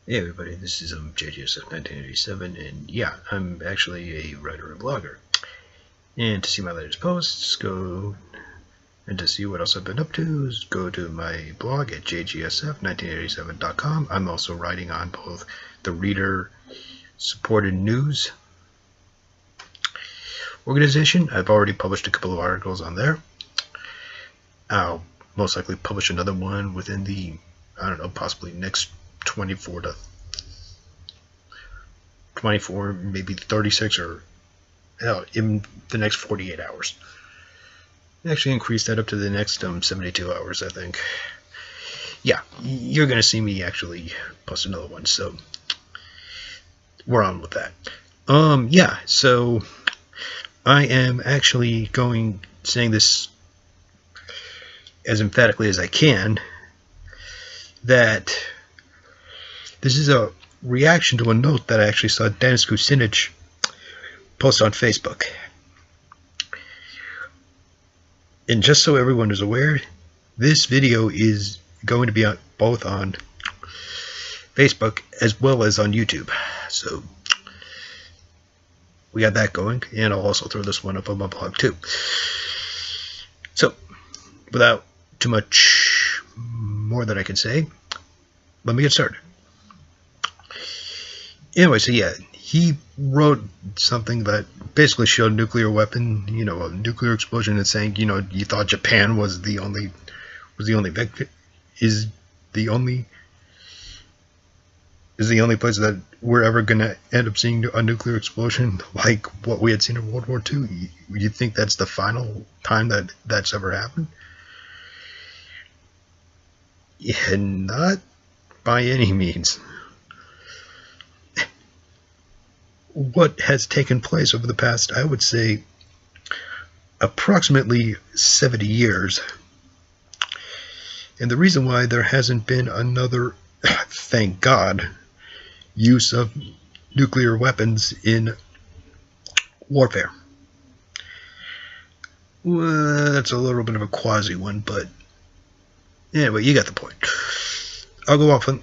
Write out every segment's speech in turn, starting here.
Hey everybody, this is JGSF 1987, and yeah, I'm actually a writer and blogger. And to see my latest posts, and to see what else I've been up to, go to my blog at jgsf1987.com. I'm also writing on both the reader-supported news organization. I've already published a couple of articles on there. I'll most likely publish another one within the, possibly next 24, maybe 36, or hell, in the next 48 hours. Actually increase that up to the next 72 hours, I think. Yeah, you're going to see me actually post another one, so we're on with that. Yeah, so I am actually saying this as emphatically as I can, that this is a reaction to a note that I actually saw Dennis Kucinich post on Facebook. And just so everyone is aware, this video is going to be both on Facebook as well as on YouTube. So we got that going, and I'll also throw this one up on my blog too. So without too much more that I can say, let me get started. Anyway, so yeah, he wrote something that basically showed nuclear weapon, a nuclear explosion, and saying, you thought Japan was the only victim, is the only place that we're ever going to end up seeing a nuclear explosion like what we had seen in World War II. You think that's the final time that that's ever happened? Yeah, not by any means. What has taken place over the past, I would say, approximately 70 years. And the reason why there hasn't been another, thank God, use of nuclear weapons in warfare. Well, that's a little bit of a quasi one, but anyway, you got the point. I'll go off and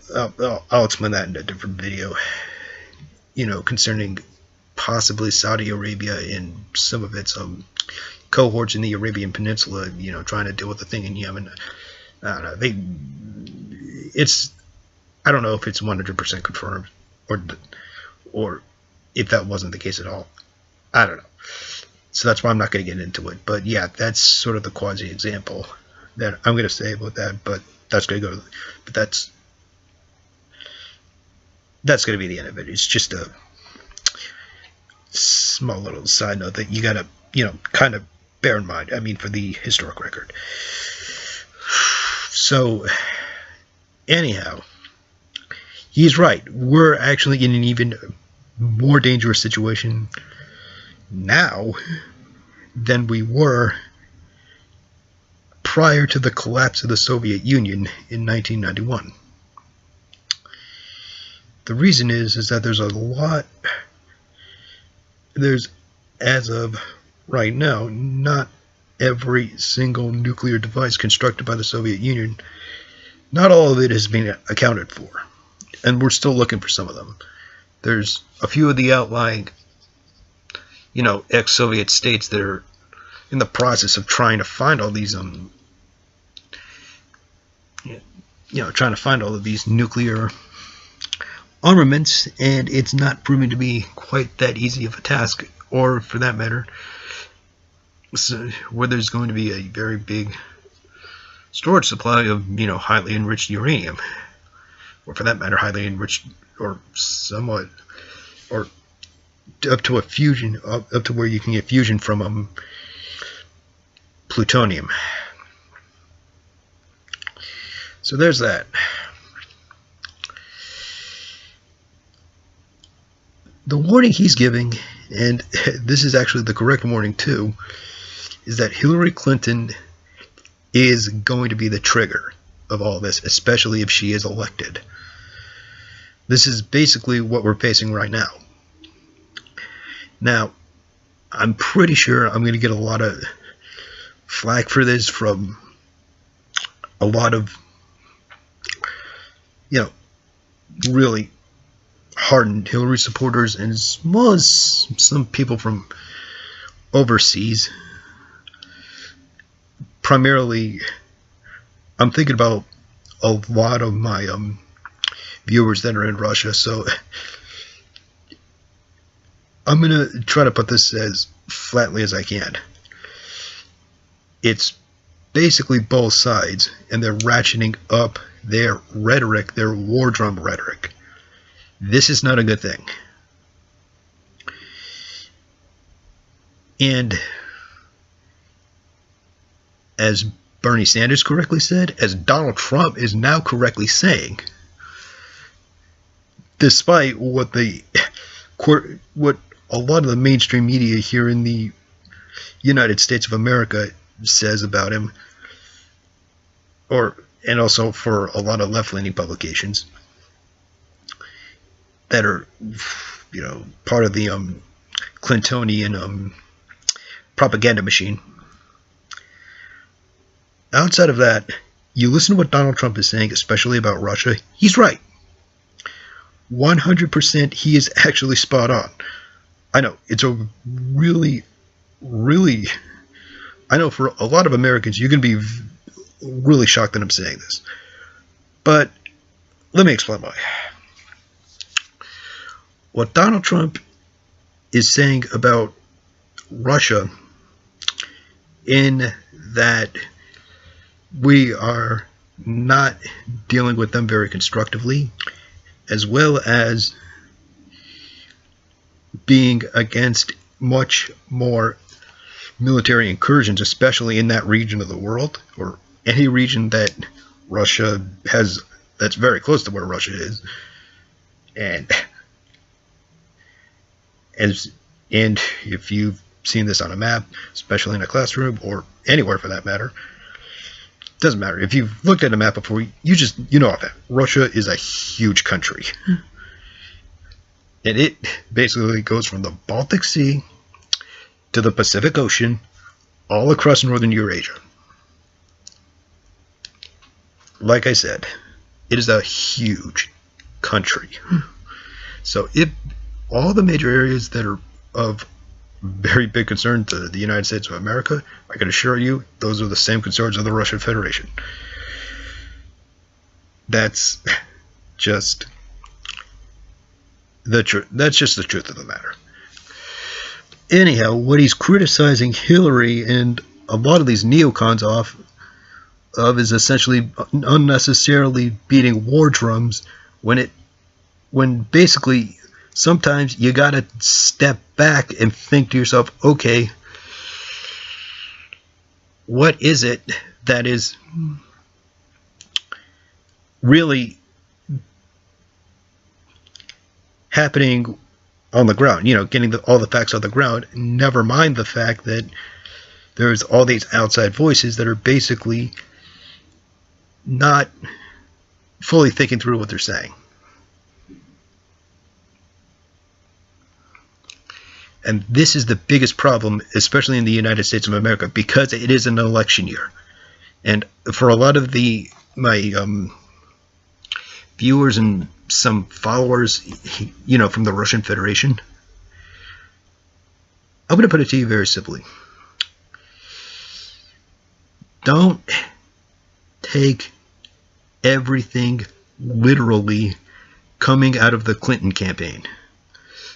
I'll explain that in a different video. Concerning possibly Saudi Arabia and some of its cohorts in the Arabian Peninsula, trying to deal with the thing in Yemen. I don't know. I don't know if it's 100% confirmed, or if that wasn't the case at all. I don't know. So that's why I'm not going to get into it. But yeah, that's sort of the quasi example that I'm going to say about that. But that's going to go. But that's going to be the end of it. It's just a small little side note that you got to, kind of bear in mind. I mean, for the historic record. So, anyhow, he's right. We're actually in an even more dangerous situation now than we were prior to the collapse of the Soviet Union in 1991. The reason is that there's, as of right now, not every single nuclear device constructed by the Soviet Union, not all of it has been accounted for. And we're still looking for some of them. There's a few of the outlying, ex-Soviet states that are in the process of trying to find all these, trying to find all of these nuclear armaments, and it's not proving to be quite that easy of a task, or for that matter, where there's going to be a very big storage supply of, highly enriched uranium, or for that matter, highly enriched, or somewhat, or up to a fusion, up to where you can get fusion from plutonium. So there's that. The warning he's giving, and this is actually the correct warning too, is that Hillary Clinton is going to be the trigger of all this, especially if she is elected. This is basically what we're facing right now. Now, I'm pretty sure I'm going to get a lot of flack for this from a lot of, really hardened Hillary supporters, and as well as some people from overseas. Primarily, I'm thinking about a lot of my viewers that are in Russia, so I'm going to try to put this as flatly as I can. It's basically both sides, and they're ratcheting up their rhetoric, their war drum rhetoric. This is not a good thing. And as Bernie Sanders correctly said, as Donald Trump is now correctly saying, despite what a lot of the mainstream media here in the United States of America says about him, and also for a lot of left-leaning publications that are, part of the Clintonian propaganda machine. Outside of that, you listen to what Donald Trump is saying, especially about Russia, he's right. 100% he is actually spot on. I know, it's a really, I know for a lot of Americans, you can be really shocked that I'm saying this. But let me explain why. What Donald Trump is saying about Russia, in that we are not dealing with them very constructively, as well as being against much more military incursions, especially in that region of the world, or any region that Russia has, that's very close to where Russia is. And if you've seen this on a map, especially in a classroom or anywhere for that matter, doesn't matter. If you've looked at a map before, you know that Russia is a huge country. And it basically goes from the Baltic Sea to the Pacific Ocean, all across northern Eurasia. Like I said, it is a huge country. So if all the major areas that are of very big concern to the United States of America, I can assure you, those are the same concerns of the Russian Federation. That's just the truth. That's just the truth of the matter. Anyhow, what he's criticizing Hillary and a lot of these neocons off of is essentially unnecessarily beating war drums when basically sometimes you gotta step back and think to yourself, okay, what is it that is really happening on the ground? Getting all the facts on the ground, never mind the fact that there's all these outside voices that are basically not fully thinking through what they're saying. And this is the biggest problem, especially in the United States of America, because it is an election year. And for a lot of my viewers and some followers, from the Russian Federation, I'm going to put it to you very simply. Don't take everything literally coming out of the Clinton campaign.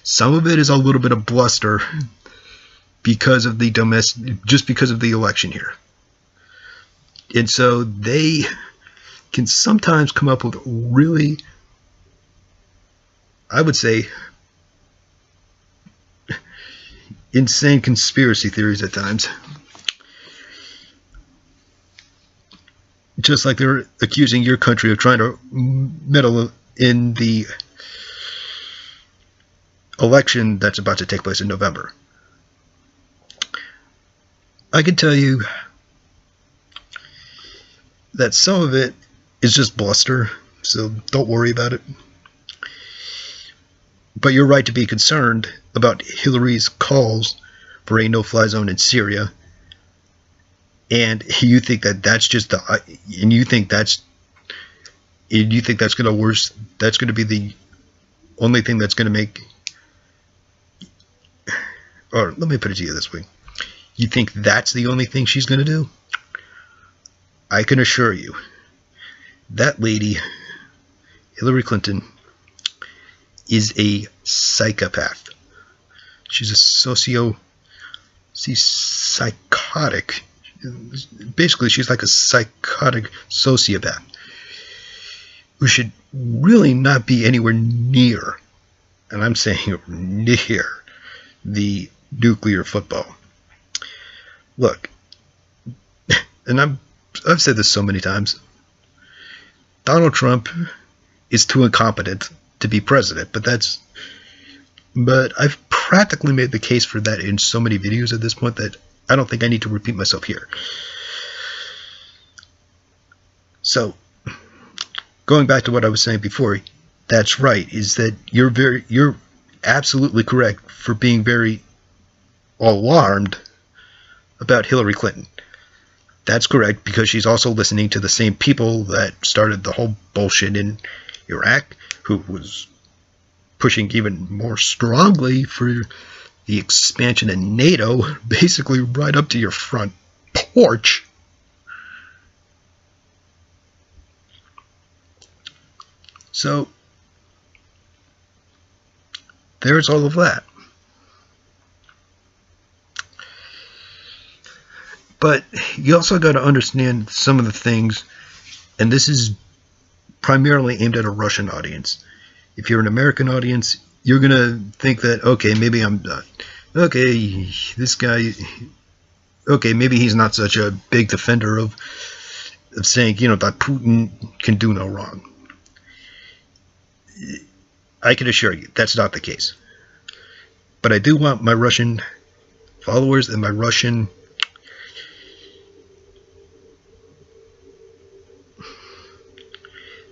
Some of it is a little bit of bluster because of the just because of the election here. And so they can sometimes come up with really, I would say, insane conspiracy theories at times. Just like they're accusing your country of trying to meddle in the election that's about to take place in November. I can tell you that some of it is just bluster, so don't worry about it. But you're right to be concerned about Hillary's calls for a no-fly zone in Syria, and you think that that's just and you think that's And you think that's going to be the only thing that's going to make, or let me put it to you this way. You think that's the only thing she's going to do? I can assure you, that lady, Hillary Clinton, is a psychopath. She's she's psychotic. Basically, she's like a psychotic sociopath who should really not be anywhere near, and I'm saying near, the nuclear football. Look, and I've said this so many times, Donald Trump is too incompetent to be president, but I've practically made the case for that in so many videos at this point that I don't think I need to repeat myself here. So, going back to what I was saying before, that's right, is that you're absolutely correct for being very alarmed about Hillary Clinton. That's correct, because she's also listening to the same people that started the whole bullshit in Iraq, who was pushing even more strongly for the expansion of NATO, basically right up to your front porch. So, there's all of that. But you also got to understand some of the things, and this is primarily aimed at a Russian audience. If you're an American audience, you're going to think that, okay, maybe I'm done. Okay, this guy, okay, maybe he's not such a big defender of saying, that Putin can do no wrong. I can assure you, that's not the case. But I do want my Russian followers and my Russian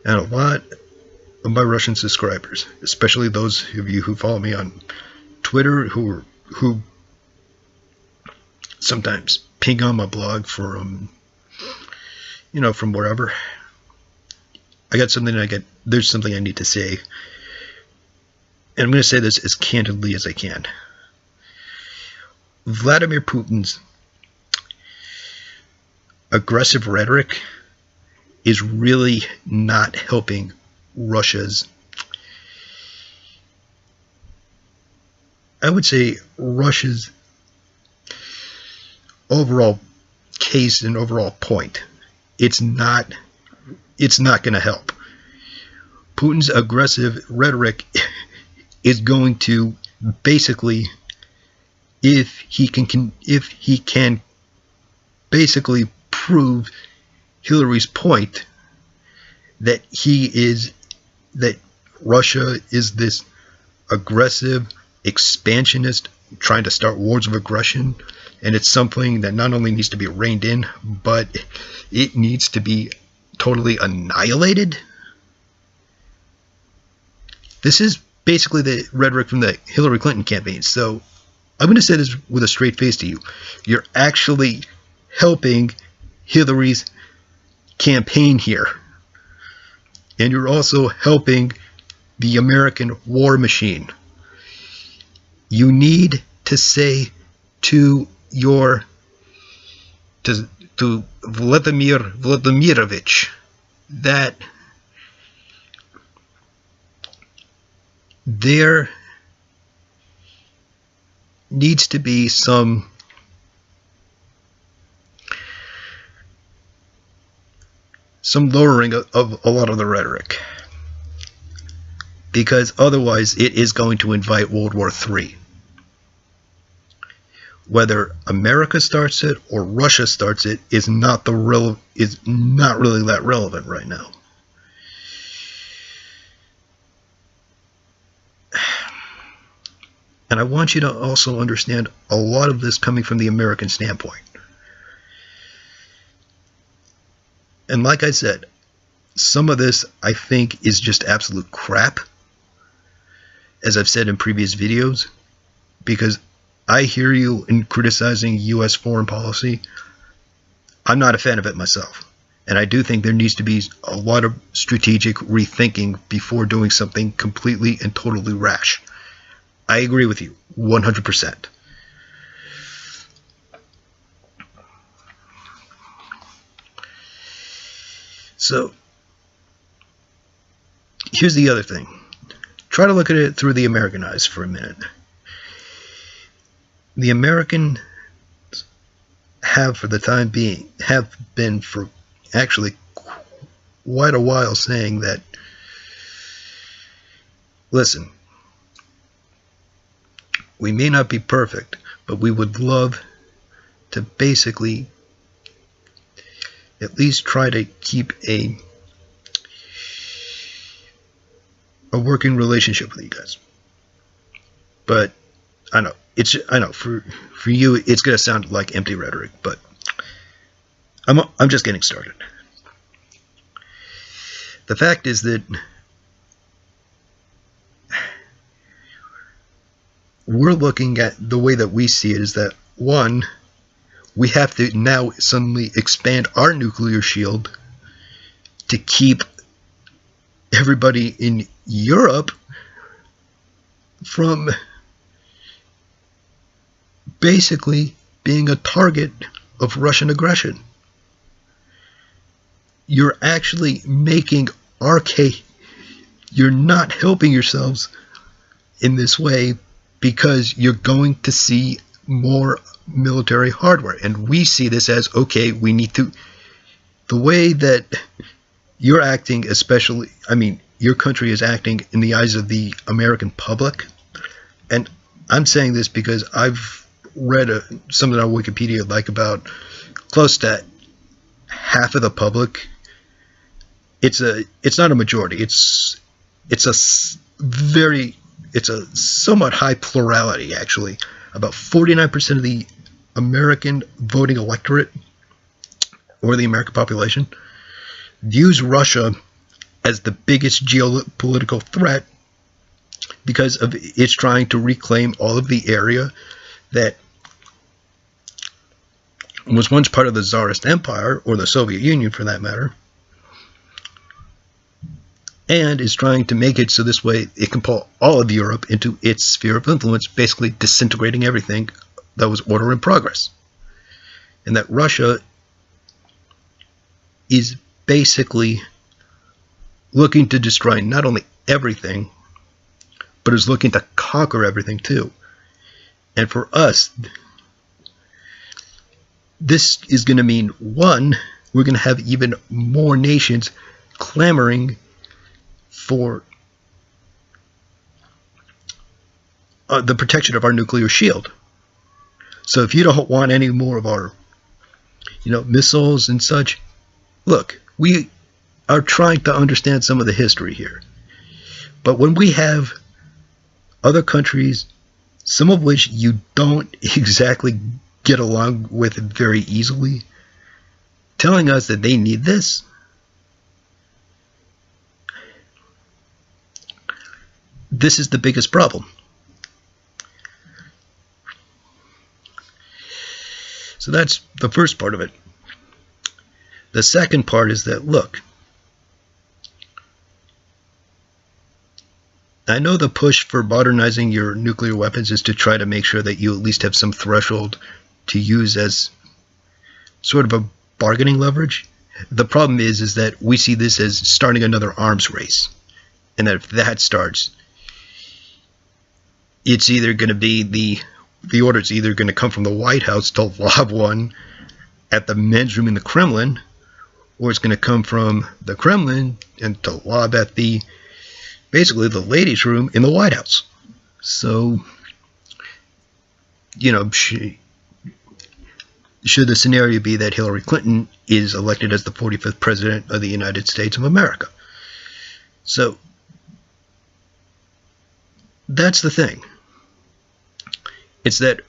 and a lot of my Russian subscribers, especially those of you who follow me on Twitter, who sometimes ping on my blog from wherever. There's something I need to say, and I'm going to say this as candidly as I can. Vladimir Putin's aggressive rhetoric is really not helping Russia's, I would say, Russia's overall case and overall point. It's not going to help. Putin's aggressive rhetoric is going to basically, if he can basically prove Hillary's point that Russia is this aggressive expansionist trying to start wars of aggression, and it's something that not only needs to be reined in, but it needs to be totally annihilated. This is basically the rhetoric from the Hillary Clinton campaign. So I'm going to say this with a straight face to you. You're actually helping Hillary's campaign here. And you're also helping the American war machine. You need to say to Vladimir Vladimirovich that there needs to be some lowering of a lot of the rhetoric, because otherwise it is going to invite World War III. Whether America starts it or Russia starts it is not really that relevant right now. And I want you to also understand a lot of this coming from the American standpoint. And like I said, some of this I think is just absolute crap, as I've said in previous videos, because I hear you in criticizing U.S. foreign policy. I'm not a fan of it myself. And I do think there needs to be a lot of strategic rethinking before doing something completely and totally rash. I agree with you 100%. So, here's the other thing. Try to look at it through the American eyes for a minute. The Americans have, for the time being, have been for actually quite a while saying that, listen, we may not be perfect, but we would love to basically at least try to keep a working relationship with you guys. But I know for you it's gonna sound like empty rhetoric, but I'm just getting started. The fact is that we're looking at the way that we see it is that, one, we have to now suddenly expand our nuclear shield to keep everybody in Europe from basically being a target of Russian aggression. You're actually making our case. You're not helping yourselves in this way because you're going to see more military hardware. And we see this as, okay, we need to, the way that you're acting, especially, I mean, your country is acting in the eyes of the American public. And I'm saying this because I've read something on Wikipedia, like about close to half of the public. It's not a majority. It's a somewhat high plurality, actually. About 49% of the American voting electorate, or the American population, views Russia as the biggest geopolitical threat because of it's trying to reclaim all of the area that was once part of the Tsarist Empire, or the Soviet Union for that matter, and is trying to make it so this way it can pull all of Europe into its sphere of influence, basically disintegrating everything that was order and progress. And that Russia is basically looking to destroy not only everything, but is looking to conquer everything too. And for us, this is going to mean, one, we're going to have even more nations clamoring for the protection of our nuclear shield. So if you don't want any more of our, missiles and such, look, we are trying to understand some of the history here. But when we have other countries, some of which you don't exactly get along with very easily, telling us that they need this, this is the biggest problem. So that's the first part of it. The second part is that, look, I know the push for modernizing your nuclear weapons is to try to make sure that you at least have some threshold to use as sort of a bargaining leverage. The problem is that we see this as starting another arms race. And that if that starts, it's either going to be the order's either going to come from the White House to lob one at the men's room in the Kremlin, or it's going to come from the Kremlin and to lob at basically the ladies' room in the White House. So, should the scenario be that Hillary Clinton is elected as the 45th president of the United States of America? So, that's the thing. It's that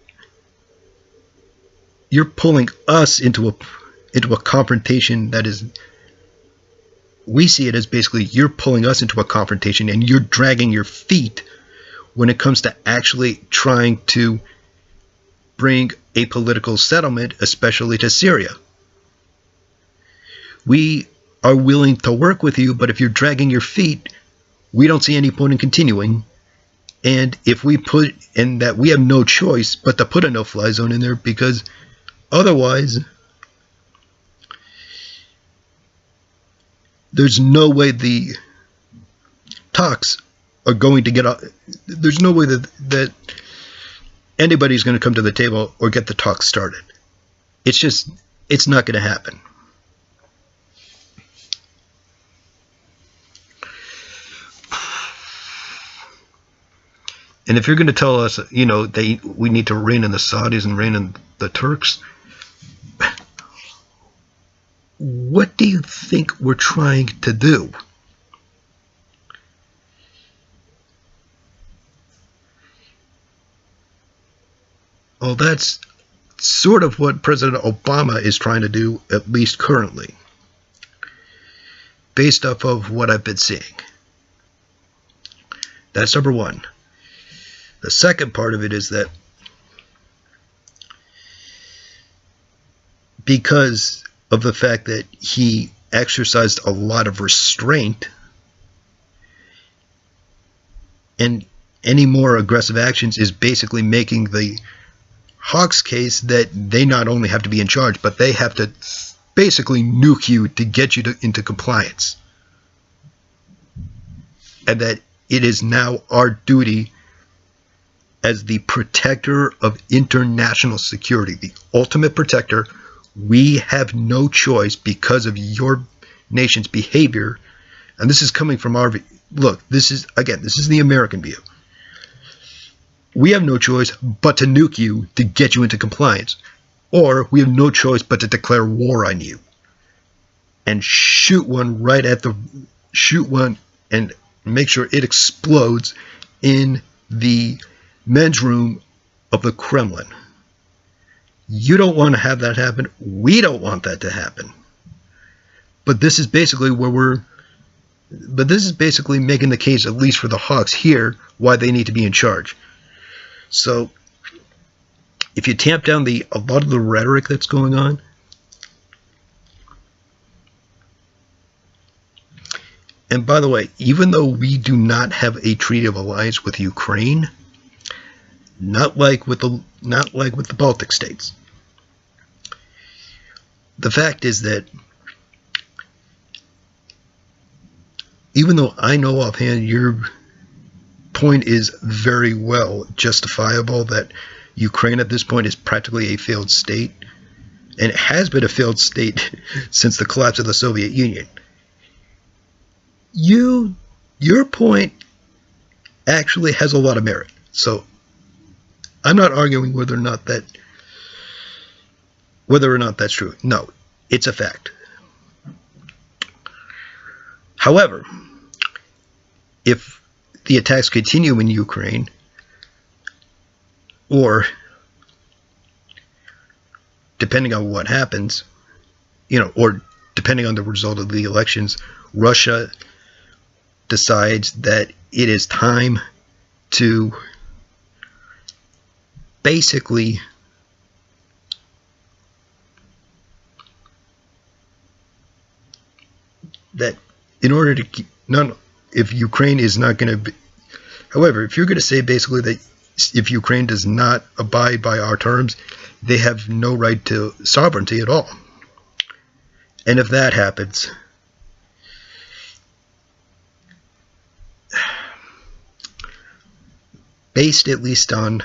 you're pulling us into a confrontation that is, we see it as basically you're pulling us into a confrontation and you're dragging your feet when it comes to actually trying to bring a political settlement, especially to Syria. We are willing to work with you, but if you're dragging your feet, we don't see any point in continuing. And if we put in that, we have no choice but to put a no-fly zone in there, because otherwise there's no way the talks are going to get out. There's no way that anybody's going to come to the table or get the talks started. It's not going to happen. And if you're going to tell us, we need to rein in the Saudis and rein in the Turks, what do you think we're trying to do? Well, that's sort of what President Obama is trying to do, at least currently, based off of what I've been seeing. That's number one. The second part of it is that because of the fact that he exercised a lot of restraint, and any more aggressive actions is basically making the Hawks case that they not only have to be in charge, but they have to basically nuke you to get you into compliance. And that it is now our duty as the protector of international security, the ultimate protector. We have no choice because of your nation's behavior. And this is coming from our, look, this is the American view. We have no choice but to nuke you to get you into compliance. Or we have no choice but to declare war on you and shoot one and make sure it explodes in the men's room of the Kremlin. You don't want to have that happen. We don't want that to happen. But this is basically making the case, at least for the Hawks here, why they need to be in charge. So if you tamp down a lot of the rhetoric that's going on, and by the way, even though we do not have a treaty of alliance with Ukraine, not like with the Baltic states, the fact is that even though I know offhand your point is very well justifiable, that Ukraine at this point is practically a failed state, and it has been a failed state since the collapse of the Soviet Union, your point actually has a lot of merit. So I'm not arguing whether or not that's true. No, it's a fact. However, if the attacks continue in Ukraine, or depending on what happens, or depending on the result of the elections, Russia decides that it is time to basically that in order to keep, if Ukraine is not going to be, however, if you're going to say basically that if Ukraine does not abide by our terms, they have no right to sovereignty at all. And if that happens, based at least on,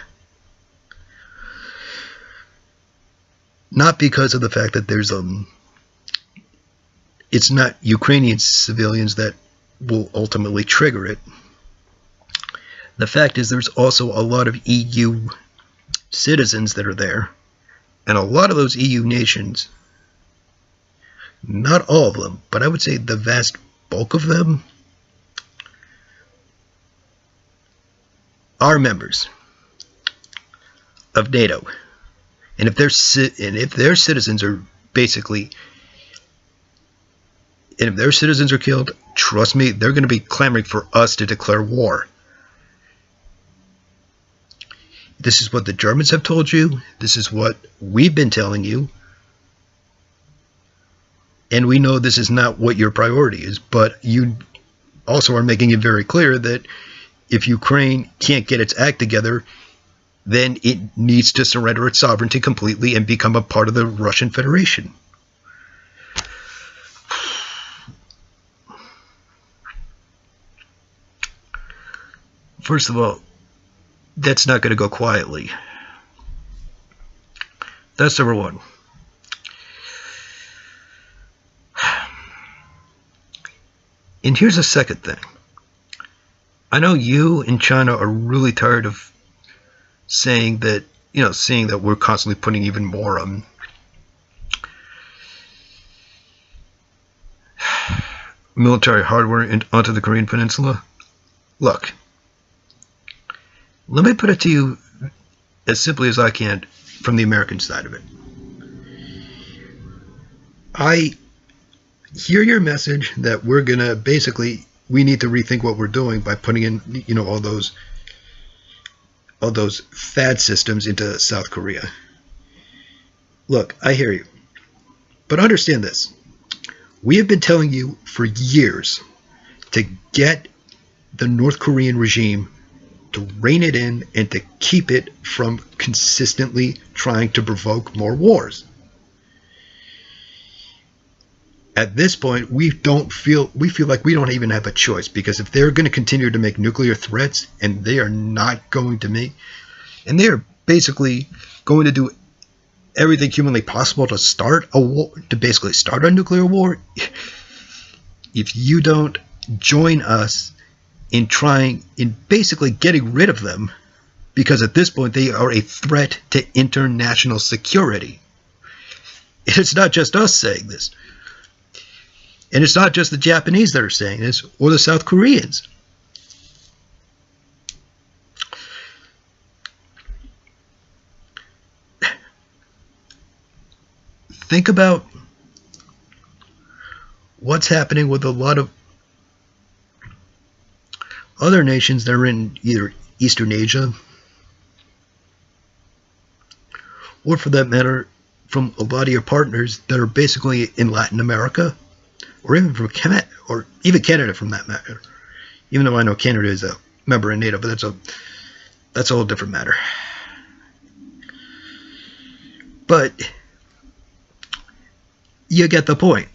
not because of the fact that there's it's not Ukrainian civilians that will ultimately trigger it. The fact is there's also a lot of EU citizens that are there, and a lot of those EU nations, not all of them, but I would say the vast bulk of them, are members of NATO. And if their citizens are basically, and if their citizens are killed, trust me, they're going to be clamoring for us to declare war. This is what the Germans have told you. This is what we've been telling you. And we know this is not what your priority is, but you also are making it very clear that if Ukraine can't get its act together, then it needs to surrender its sovereignty completely and become a part of the Russian Federation. First of all, that's not going to go quietly. That's number one. And here's a second thing. I know you and China are really tired of saying that, seeing that we're constantly putting even more military hardware onto the Korean Peninsula. Look, let me put it to you as simply as I can from the American side of it. I hear your message that we're gonna we need to rethink what we're doing by putting in, all those THAAD systems into South Korea. Look, I hear you, but understand this: we have been telling you for years to get the North Korean regime to rein it in and to keep it from consistently trying to provoke more wars. At this point, we feel like we don't even have a choice, because if they're going to continue to make nuclear threats, and they are not going to make, and they are basically going to do everything humanly possible to start a war, to basically start a nuclear war, if you don't join us in basically getting rid of them, because at this point they are a threat to international security. It's not just us saying this. And it's not just the Japanese that are saying this, or the South Koreans. Think about what's happening with a lot of other nations that are in either Eastern Asia, or for that matter, from a lot of your partners that are basically in Latin America, or even from Canada, or even Canada for that matter. Even though I know Canada is a member of NATO, but that's a whole different matter. But you get the point.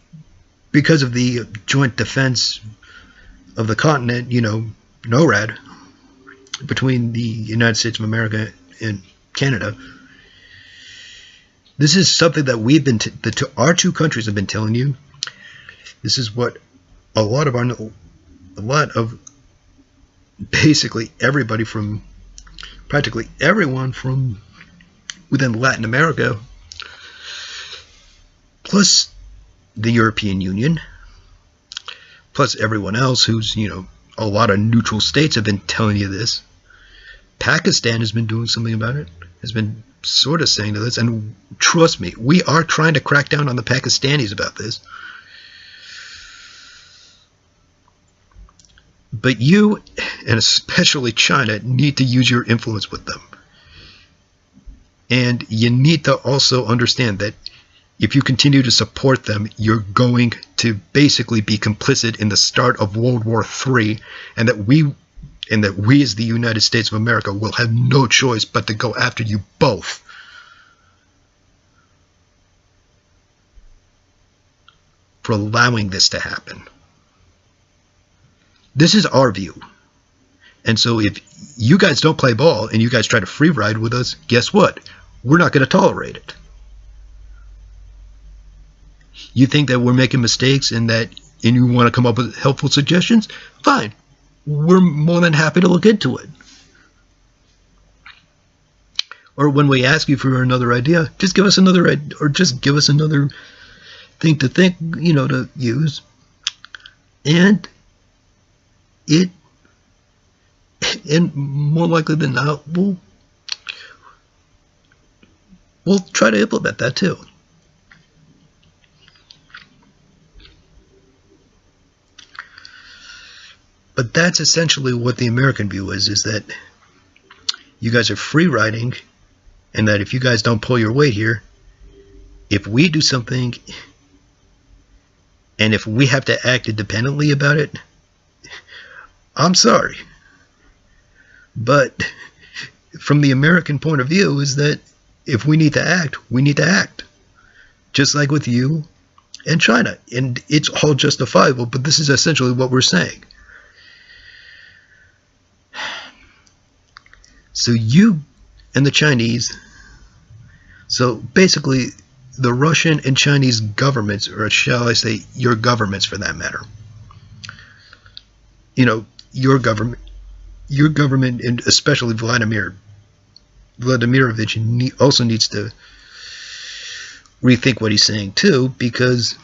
Because of the joint defense of the continent, NORAD, between the United States of America and Canada, this is something that our two countries have been telling you. This is what a lot of basically everybody from practically everyone from within Latin America, plus the European Union, plus everyone else who's, a lot of neutral states have been telling you this. Pakistan has been doing something about it, has been sort of saying to this, and trust me, we are trying to crack down on the Pakistanis about this. But you, and especially China, need to use your influence with them. And you need to also understand that if you continue to support them, you're going to basically be complicit in the start of World War III, and that we as the United States of America will have no choice but to go after you both. For allowing this to happen. This is our view. And so if you guys don't play ball and you guys try to free ride with us, guess what? We're not going to tolerate it. You think that we're making mistakes and you want to come up with helpful suggestions? Fine. We're more than happy to look into it. Or when we ask you for another idea, just give us another idea, or just give us another thing to think, to use. And more likely than not, we'll try to implement that too. But that's essentially what the American view is that you guys are free riding, and that if you guys don't pull your weight here, if we do something And if we have to act independently about it, I'm sorry. But from the American point of view is that if we need to act, we need to act. Just like with you and China. And it's all justifiable, but this is essentially what we're saying. So you and the Chinese, so basically the Russian and Chinese governments, or shall I say your governments for that matter, you know, your government, and especially Vladimirovich also needs to rethink what he's saying too, because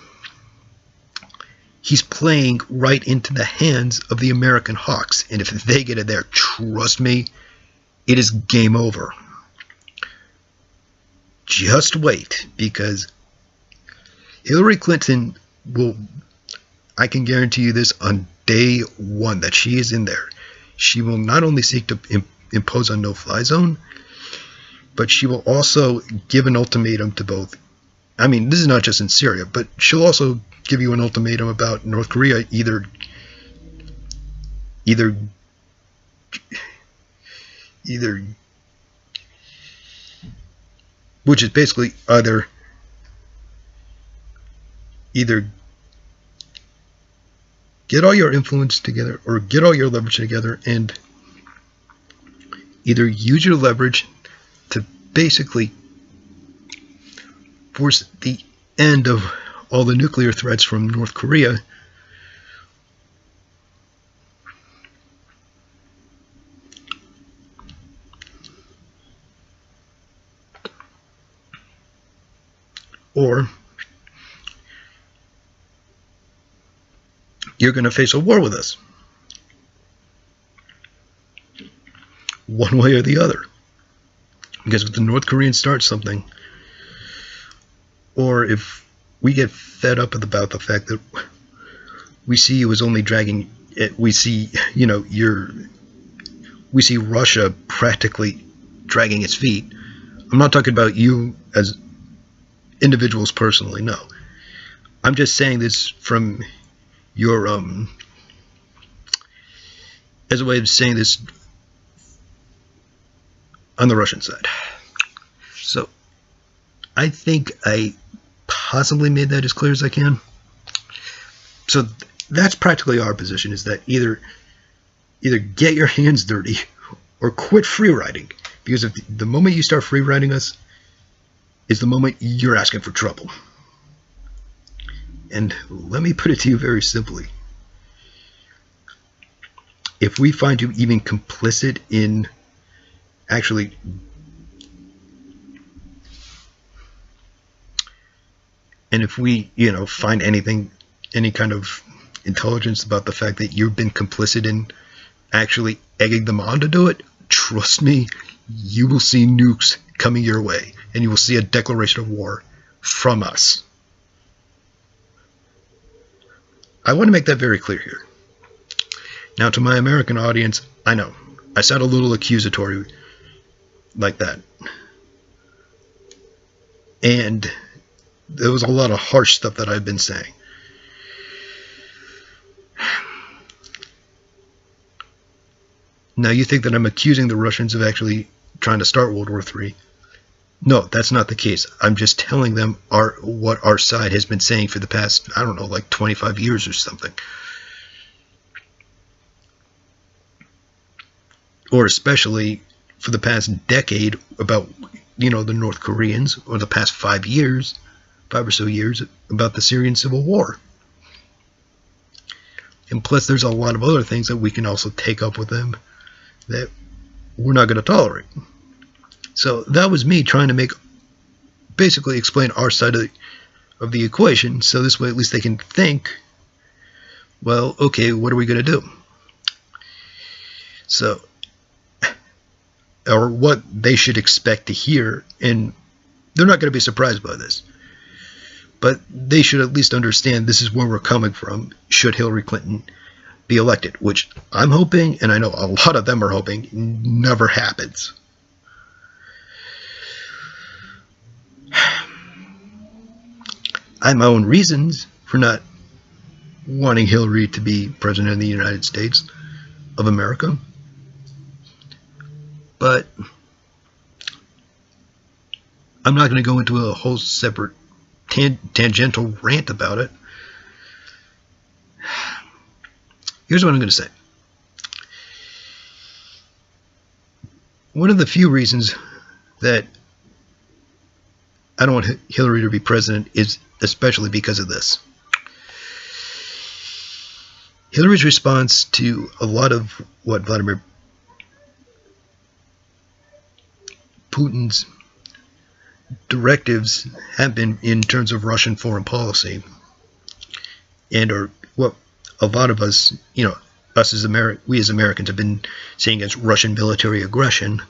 he's playing right into the hands of the American hawks, and if they get it there, trust me, it is game over. Just wait, because Hillary Clinton will, I can guarantee you this on day one that she is in there, she will not only seek to impose a no-fly zone, but she will also give an ultimatum to both. I mean, this is not just in Syria, but she'll also give you an ultimatum about North Korea, either which is basically either get all your influence together or get all your leverage together and either use your leverage to basically force the end of all the nuclear threats from North Korea, or you're going to face a war with us, one way or the other. Because if the North Koreans start something, or if we get fed up about the fact that we see you as only dragging it, we see, you know, we see Russia practically dragging its feet. I'm not talking about you as individuals personally, no. I'm just saying this from your as a way of saying this on the Russian side. So I think I possibly made that as clear as I can. So that's practically our position, is that either get your hands dirty or quit free riding, because if the moment you start free riding us is the moment you're asking for trouble. And let me put it to you very simply. If we find you even complicit in actually and if we, you know, find anything, any kind of intelligence about the fact that you've been complicit in actually egging them on to do it, trust me, you will see nukes coming your way, and you will see a declaration of war from us. I want to make that very clear here. Now, to my American audience, I know I sound a little accusatory like that, and there was a lot of harsh stuff that I've been saying. Now, you think that I'm accusing the Russians of actually trying to start World War III. No, that's not the case. I'm just telling them what our side has been saying for the past, I don't know, like 25 years or something. Or especially for the past decade about, you know, the North Koreans, or the past 5 years, 5 or so years, about the Syrian civil war. And plus there's a lot of other things that we can also take up with them that we're not going to tolerate. So that was me trying to basically explain our side of the equation, so this way at least they can think, well, okay, what are we going to do? So, or what they should expect to hear, and they're not going to be surprised by this, but they should at least understand this is where we're coming from should Hillary Clinton be elected, which I'm hoping, and I know a lot of them are hoping, never happens. I have my own reasons for not wanting Hillary to be president of the United States of America. But I'm not going to go into a whole separate tangential rant about it. Here's what I'm going to say. One of the few reasons that I don't want Hillary to be president is especially because of this. Hillary's response to a lot of what Vladimir Putin's directives have been in terms of Russian foreign policy, and are what a lot of us, us as we as Americans have been saying against Russian military aggression,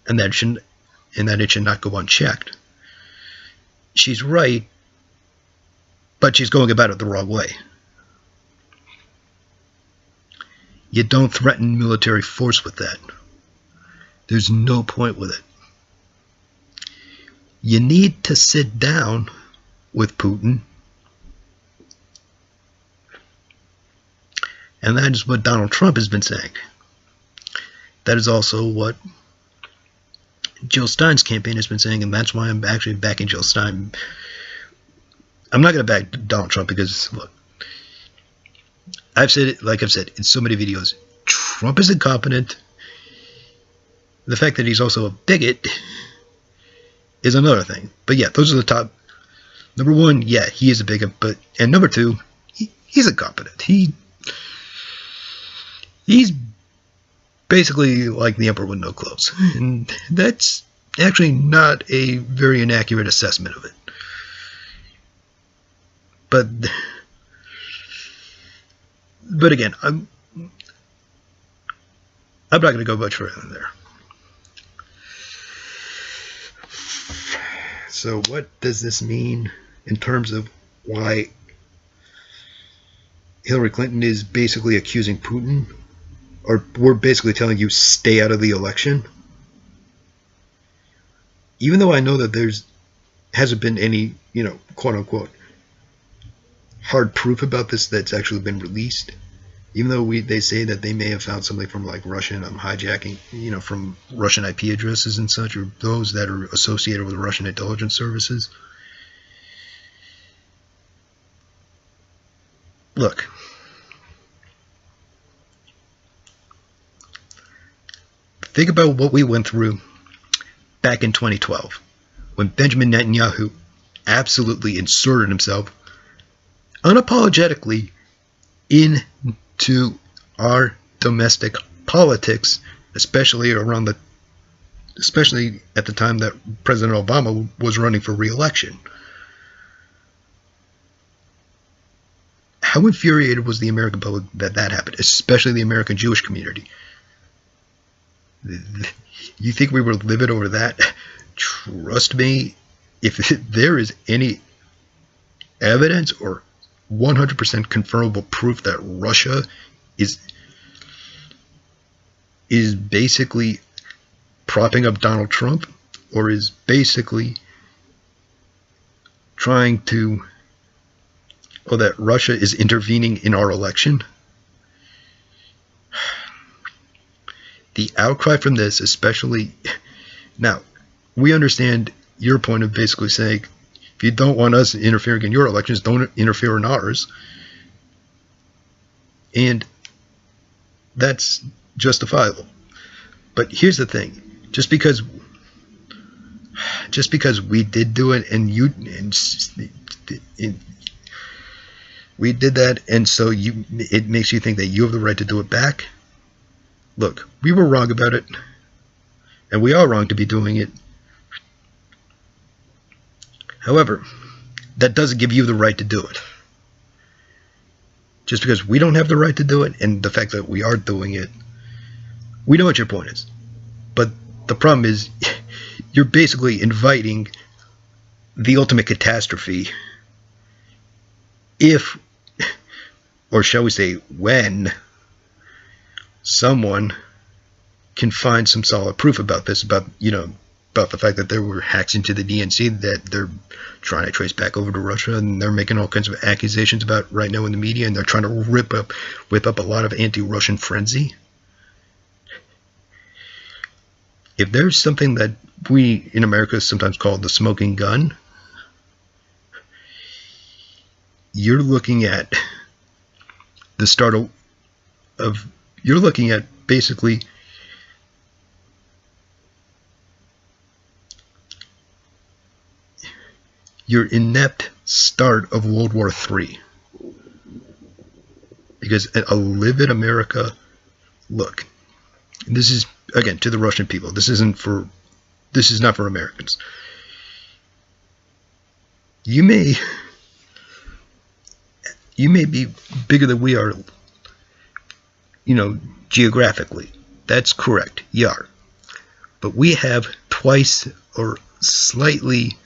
and that it should not go unchecked. She's right, but she's going about it the wrong way. You don't threaten military force with that. There's no point with it. You need to sit down with Putin, and that is what Donald Trump has been saying. That is also what Jill Stein's campaign has been saying, and that's why I'm actually backing Jill Stein. I'm not going to back Donald Trump because, look, I've said it, like I've said in so many videos, Trump is incompetent. The fact that he's also a bigot is another thing. But yeah, those are the top. Number one, yeah, he is a bigot, and number two, he's incompetent. He's basically like the emperor with no clothes, and that's actually not a very inaccurate assessment of it. But again, I'm not going to go much further than there. So what does this mean in terms of why Hillary Clinton is basically accusing Putin, or we're basically telling you stay out of the election? Even though I know that hasn't been any, quote unquote, hard proof about this that's actually been released, even though they say that they may have found something from like Russian hijacking, from Russian IP addresses and such, or those that are associated with Russian intelligence services. Look, think about what we went through back in 2012 when Benjamin Netanyahu absolutely inserted himself unapologetically into our domestic politics, especially at the time that President Obama was running for re-election. How infuriated was the American public that happened, especially the American Jewish community? You think we were livid over that? Trust me, if there is any evidence or 100% confirmable proof that Russia is basically propping up Donald Trump, or is basically trying to, or that Russia is intervening in our election, the outcry from this, especially now, we understand your point of basically saying, if you don't want us interfering in your elections, don't interfere in ours. And that's justifiable. But here's the thing. Just because we did do it, and we did that, and so it makes you think that you have the right to do it back. Look, we were wrong about it, and we are wrong to be doing it. However, that doesn't give you the right to do it. Just because we don't have the right to do it, and the fact that we are doing it, we know what your point is. But the problem is, you're basically inviting the ultimate catastrophe if, or shall we say, when someone can find some solid proof about this, about, about the fact that there were hacks into the DNC that they're trying to trace back over to Russia, and they're making all kinds of accusations about right now in the media, and they're trying to whip up a lot of anti-Russian frenzy. If there's something that we in America sometimes call the smoking gun, you're looking at the start of you're looking at basically your inept start of World War III. Because a livid America, look, this is, again, to the Russian people, this is not for Americans. You may be bigger than we are, geographically. That's correct, you are. But we have twice or slightly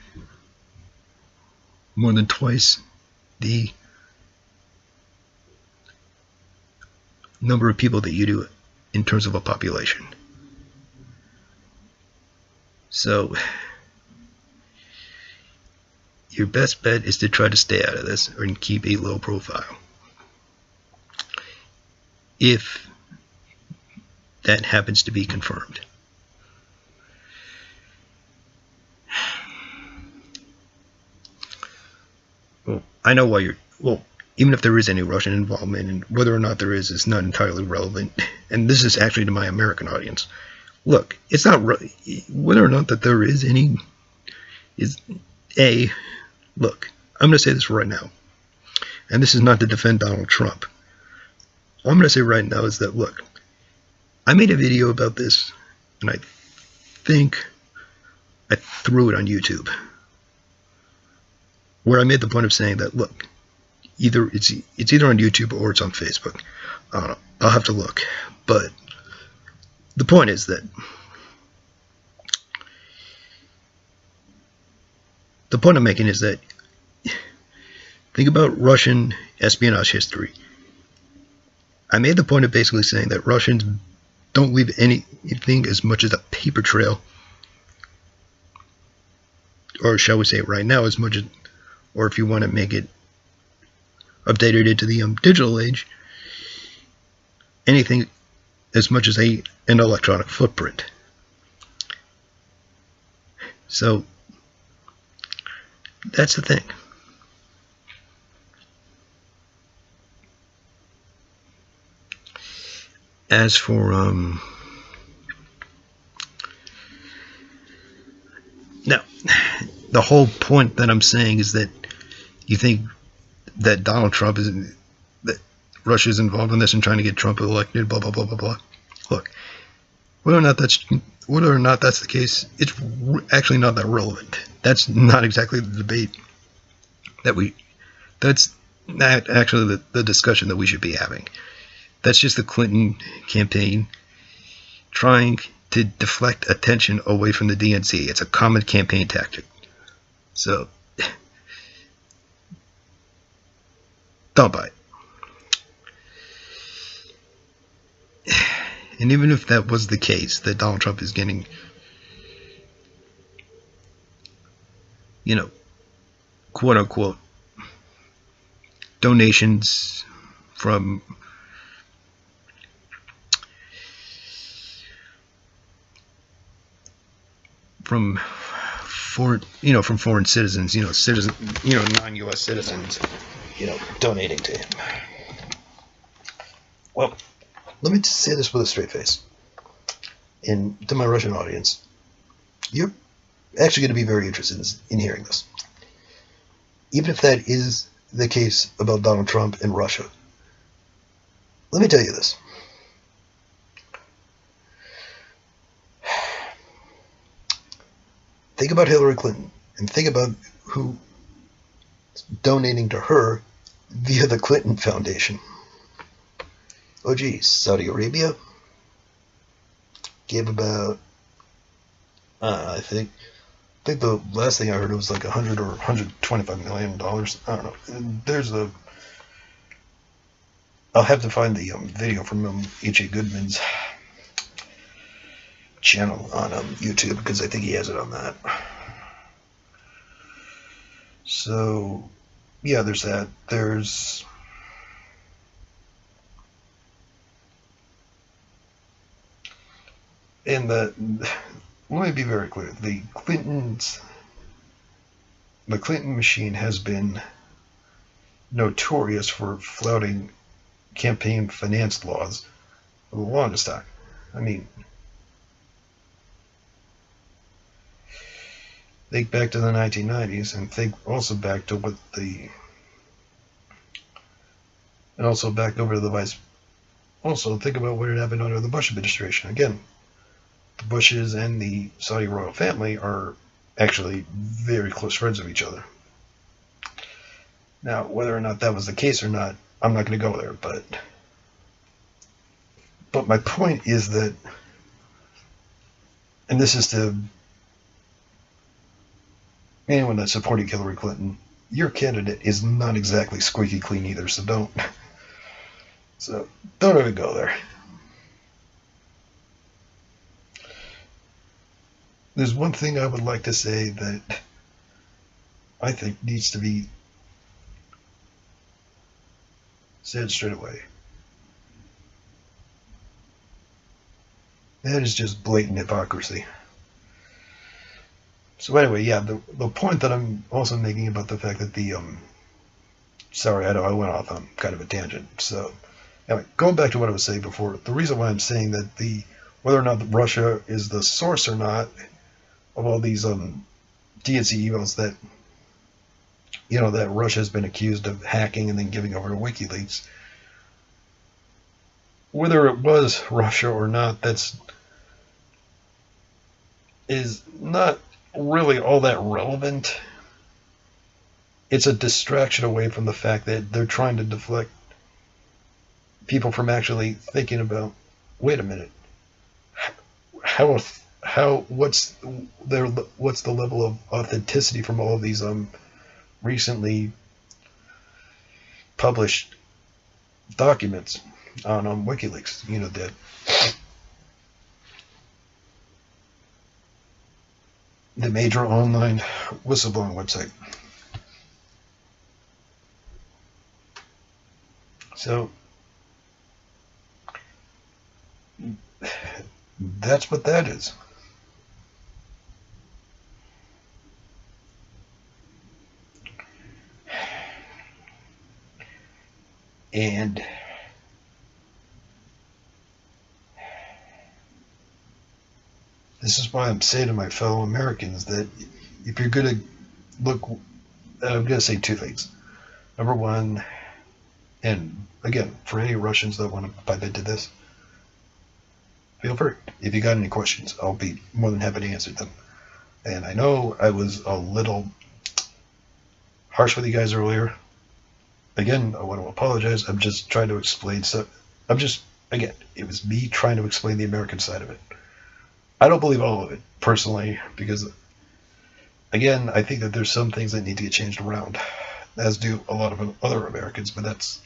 more than twice the number of people that you do in terms of a population. So your best bet is to try to stay out of this and keep a low profile. If that happens to be confirmed. Well, I know why even if there is any Russian involvement, and whether or not there is not entirely relevant, and this is actually to my American audience. Look, it's not whether or not that there is any look, I'm going to say this right now, and this is not to defend Donald Trump. All I'm going to say right now is that, look, I made a video about this, and I think I threw it on YouTube, where I made the point of saying that, look, it's either on YouTube or it's on Facebook. I don't know. I'll have to look. But the point is that the point I'm making is that think about Russian espionage history. I made the point of basically saying that Russians don't leave anything as much as a paper trail, or shall we say right now, as much as, or if you want to make it updated into the digital age, anything as much as an electronic footprint. So that's the thing. As for now, the whole point that I'm saying is that you think that Donald Trump that Russia is involved in this and trying to get Trump elected, blah blah blah blah blah. Look, whether or not that's the case, it's actually not that relevant. That's not exactly the debate that's not actually the discussion that we should be having. That's just the Clinton campaign trying to deflect attention away from the DNC. It's a common campaign tactic. So don't buy it. And even if that was the case, that Donald Trump is getting, quote unquote, donations from foreign citizens, non-U.S. citizens, donating to him. Well, let me just say this with a straight face. And to my Russian audience, you're actually going to be very interested in hearing this. Even if that is the case about Donald Trump and Russia, let me tell you this. Think about Hillary Clinton, and think about who is donating to her via the Clinton Foundation. Oh geez, Saudi Arabia gave about, I think the last thing I heard, it was like $100 or $125 million. I don't know. I'll have to find the video from Goodman's channel on YouTube, because I think he has it on that. So, yeah, there's that. There's... And let me be very clear. The Clinton machine has been notorious for flouting campaign finance laws for the longest time. I mean, think back to the 1990s, and think also back to and also back over to the vice. Also, think about what had happened under the Bush administration. Again, the Bushes and the Saudi royal family are actually very close friends of each other. Now, whether or not that was the case or not, I'm not going to go there, but my point is that, and this is to anyone that's supporting Hillary Clinton, your candidate is not exactly squeaky clean either, so don't even go there. There's one thing I would like to say that I think needs to be said straight away. That is just blatant hypocrisy. So anyway, yeah, the point that I'm also making about the fact that sorry, I know I went off on kind of a tangent. So anyway, going back to what I was saying before, the reason why I'm saying that whether or not Russia is the source or not of all these DNC emails that that Russia has been accused of hacking and then giving over to WikiLeaks, whether it was Russia or not, is not really all that relevant. It's a distraction away from the fact that they're trying to deflect people from actually thinking about, wait a minute, what's the level of authenticity from all of these recently published documents on WikiLeaks, the major online whistleblowing website. So that's what that is. And this is why I'm saying to my fellow Americans that if you're going to look, I'm going to say two things. Number one, and again, for any Russians that want to pipe into this, feel free. If you got any questions, I'll be more than happy to answer them. And I know I was a little harsh with you guys earlier. Again, I want to apologize. I'm just trying to explain. Again, it was me trying to explain the American side of it. I don't believe all of it, personally, because, again, I think that there's some things that need to get changed around, as do a lot of other Americans, but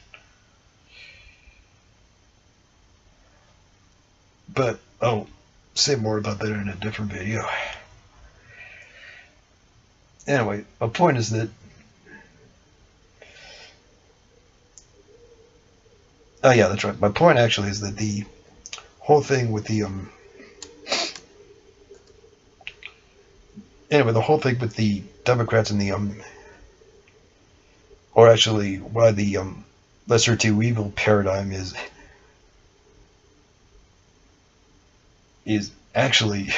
I'll say more about that in a different video. Anyway, my point is that, oh yeah, that's right. My point actually is that the whole thing with the Democrats and or actually why the lesser two evil paradigm is actually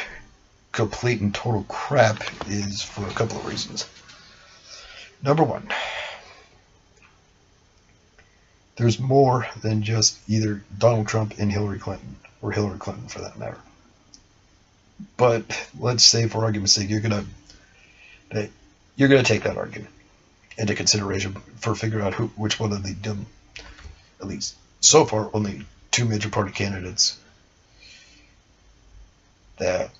complete and total crap is for a couple of reasons. Number one, there's more than just either Donald Trump and Hillary Clinton, or Hillary Clinton for that matter. But let's say, for argument's sake, you're gonna take that argument into consideration for figuring out which one of the, at least so far, only two major party candidates that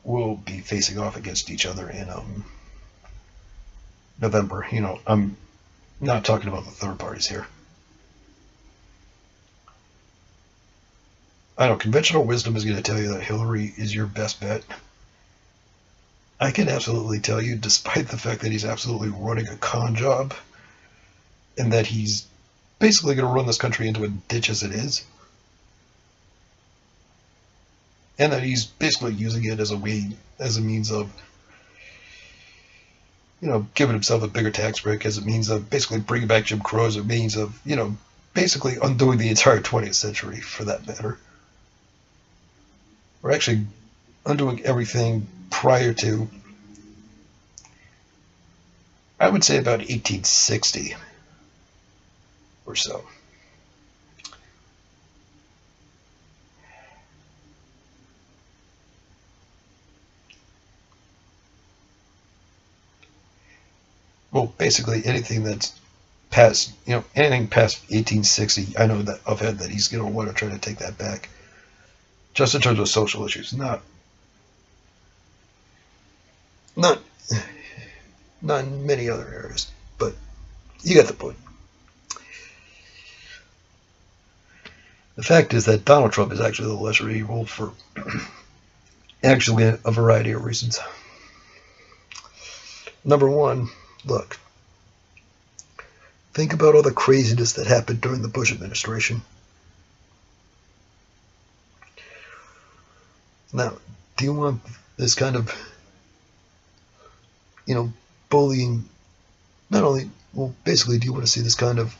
will be facing off against each other in November. I'm not talking about the third parties here. I know conventional wisdom is going to tell you that Hillary is your best bet. I can absolutely tell you, despite the fact that he's absolutely running a con job and that he's basically going to run this country into a ditch as it is, and that he's basically using it as a means of, giving himself a bigger tax break, as a means of basically bringing back Jim Crow, as a means of, basically undoing the entire 20th century, for that matter. We're actually undoing everything prior to, I would say, about 1860 or so. Well, basically anything that's past, anything past 1860, I know that offhand that he's going to want to try to take that back. Just in terms of social issues, not in many other areas, but you get the point. The fact is that Donald Trump is actually the lesser evil for actually a variety of reasons. Number one, look, think about all the craziness that happened during the Bush administration. Now, do you want this kind of, bullying? Not only, well, basically, do you want to see this kind of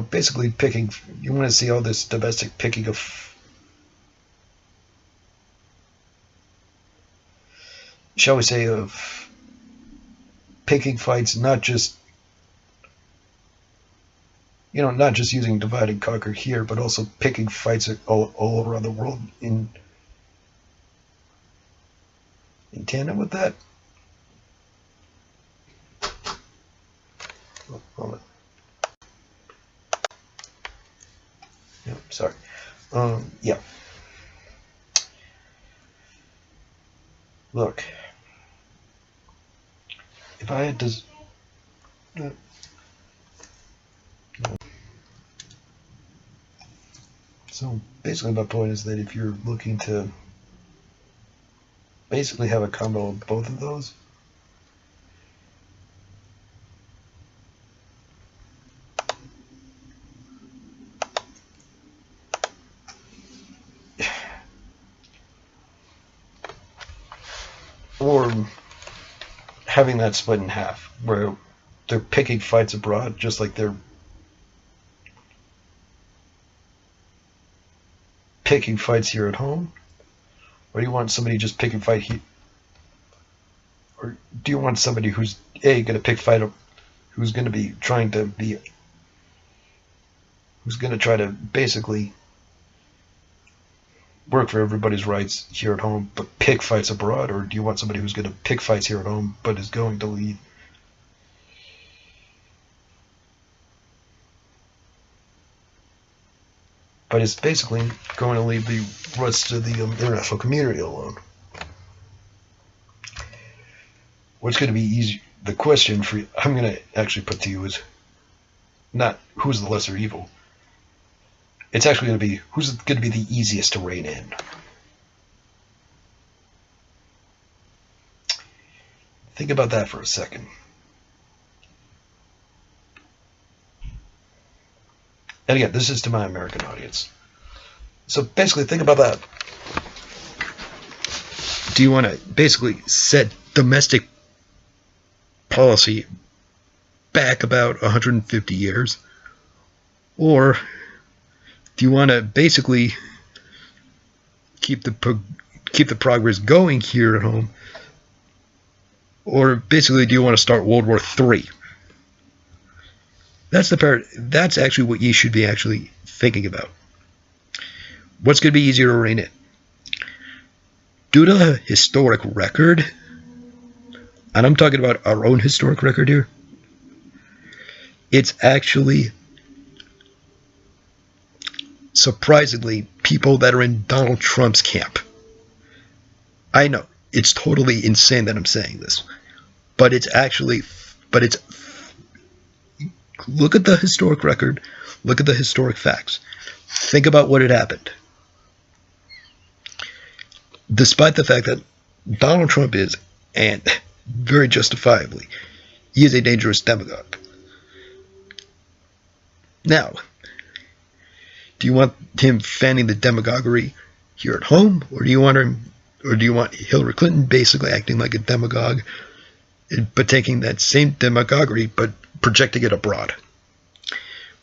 basically picking, you want to see all this domestic picking of, shall we say, of picking fights, not just using divide and conquer here, but also picking fights all around the world in tandem with that. Oh, hold on. Yeah, sorry. Yeah. Look, if I had to, so basically my point is that if you're looking to basically have a combo of both of those, or having that split in half, where they're picking fights abroad just like they're picking fights here at home? Or do you want somebody just picking fight here? Or do you want somebody who's going to pick fight, who's going to be trying to be, who's going to try to basically work for everybody's rights here at home, but pick fights abroad? Or do you want somebody who's going to pick fights here at home, but is going to lead, but is basically going to leave the rest of the international community alone? What's going to be easy? The question for you, I'm going to actually put to you is not who's the lesser evil. It's actually going to be who's going to be the easiest to rein in. Think about that for a second. And again, this is to my American audience. So basically, think about that. Do you want to basically set domestic policy back about 150 years? Or do you want to basically keep the progress going here at home? Or basically, do you want to start World War III? That's actually what you should be actually thinking about. What's going to be easier to rein in? Due to the historic record, and I'm talking about our own historic record here, it's actually surprisingly people that are in Donald Trump's camp. I know it's totally insane that I'm saying this, but it's look at the historic record, look at the historic facts, think about what had happened. Despite the fact that Donald Trump is, and very justifiably, he is a dangerous demagogue. Now, do you want him fanning the demagoguery here at home, or do you want Hillary Clinton basically acting like a demagogue, but taking that same demagoguery but projecting it abroad?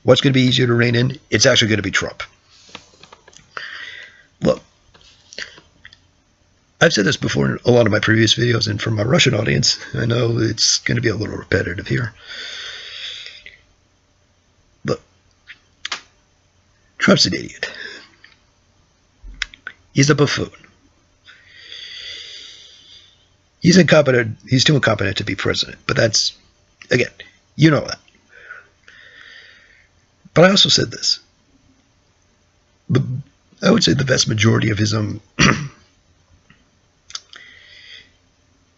What's going to be easier to rein in? It's actually going to be Trump. Look, I've said this before in a lot of my previous videos, and for my Russian audience, I know it's going to be a little repetitive here. Look, Trump's an idiot. He's a buffoon. He's incompetent. He's too incompetent to be president. But that's, again, you know that. But I also said this. I would say the vast majority of his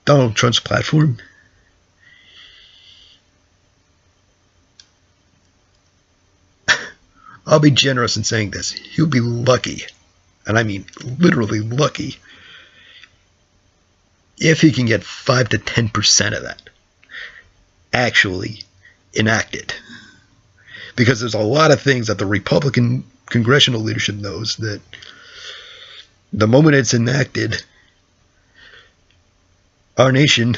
Donald Trump's platform I'll be generous in saying this. He'll be lucky, and I mean literally lucky, if he can get 5 to 10% of that actually enacted. Because there's a lot of things that the Republican congressional leadership knows that the moment it's enacted, our nation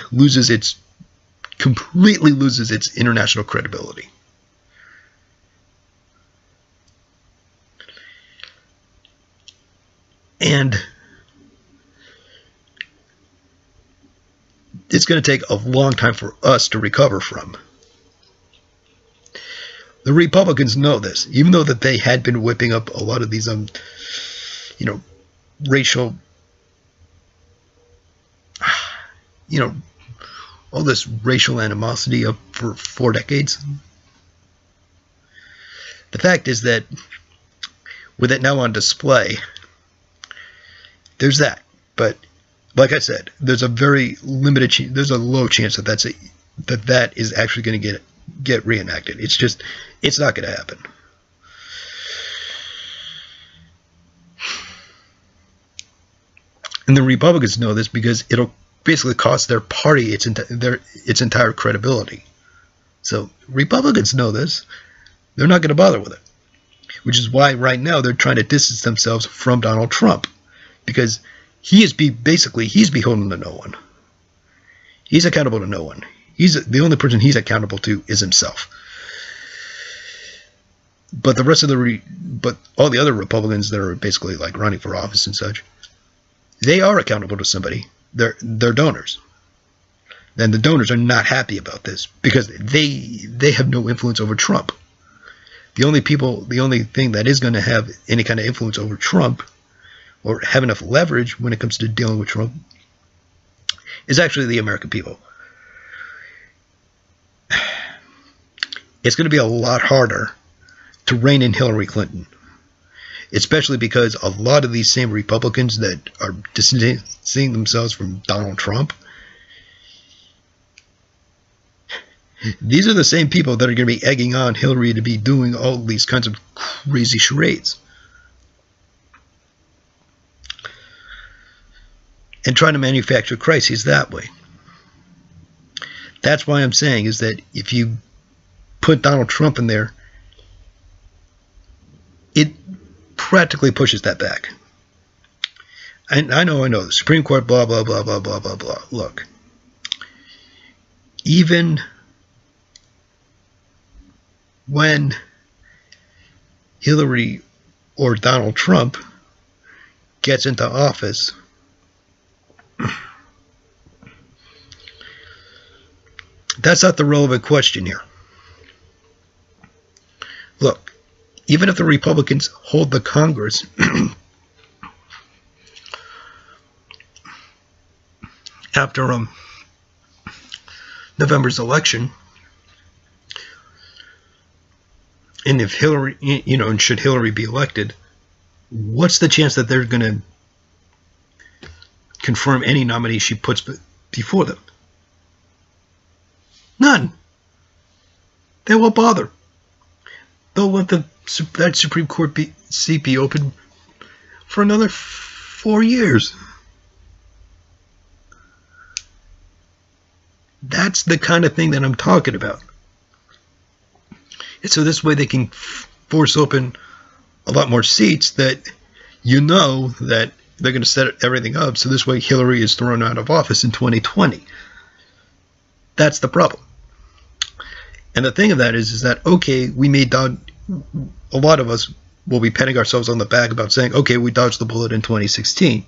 completely loses its international credibility. And it's going to take a long time for us to recover from. The Republicans know this, even though that they had been whipping up a lot of these, racial, all this racial animosity up for 4 decades. The fact is that with it now on display, there's that. But like I said, there's a very limited chance, there's a low chance that is actually going to get reenacted. It's not going to happen. And the Republicans know this because it'll basically cost their party its entire credibility. So Republicans know this. They're not going to bother with it. Which is why right now they're trying to distance themselves from Donald Trump. Because he's beholden to no one. He's accountable to no one. The only person he's accountable to is himself. But the rest of but all the other Republicans that are basically like running for office and such, they are accountable to somebody. They're donors. And the donors are not happy about this because they have no influence over Trump. The only thing that is going to have any kind of influence over Trump or have enough leverage when it comes to dealing with Trump is actually the American people. It's going to be a lot harder to rein in Hillary Clinton, especially because a lot of these same Republicans that are distancing themselves from Donald Trump, these are the same people that are going to be egging on Hillary to be doing all these kinds of crazy charades and trying to manufacture crises that way. That's why I'm saying is that if you put Donald Trump in there, it practically pushes that back. And I know, the Supreme Court, blah, blah, blah, blah, blah, blah, blah. Look, even when Hillary or Donald Trump gets into office, that's not the relevant question here. Look, even if the Republicans hold the Congress after November's election, and if Hillary, and should Hillary be elected, what's the chance that they're going to confirm any nominee she puts before them. None. They won't bother. They'll let that Supreme Court seat be open for another 4 years. That's the kind of thing that I'm talking about. And so this way they can force open a lot more seats that you know that they're going to set everything up. So this way Hillary is thrown out of office in 2020. That's the problem. And the thing of that is that, okay, we may dodge, a lot of us will be patting ourselves on the back about saying, okay, we dodged the bullet in 2016.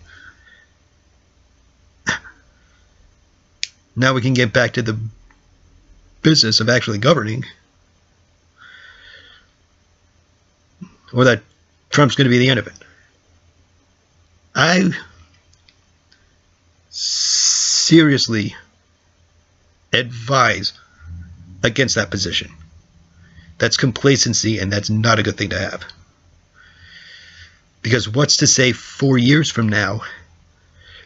Now we can get back to the business of actually governing. Or that Trump's going to be the end of it. I seriously advise against that position. That's complacency, and that's not a good thing to have. Because what's to say 4 years from now,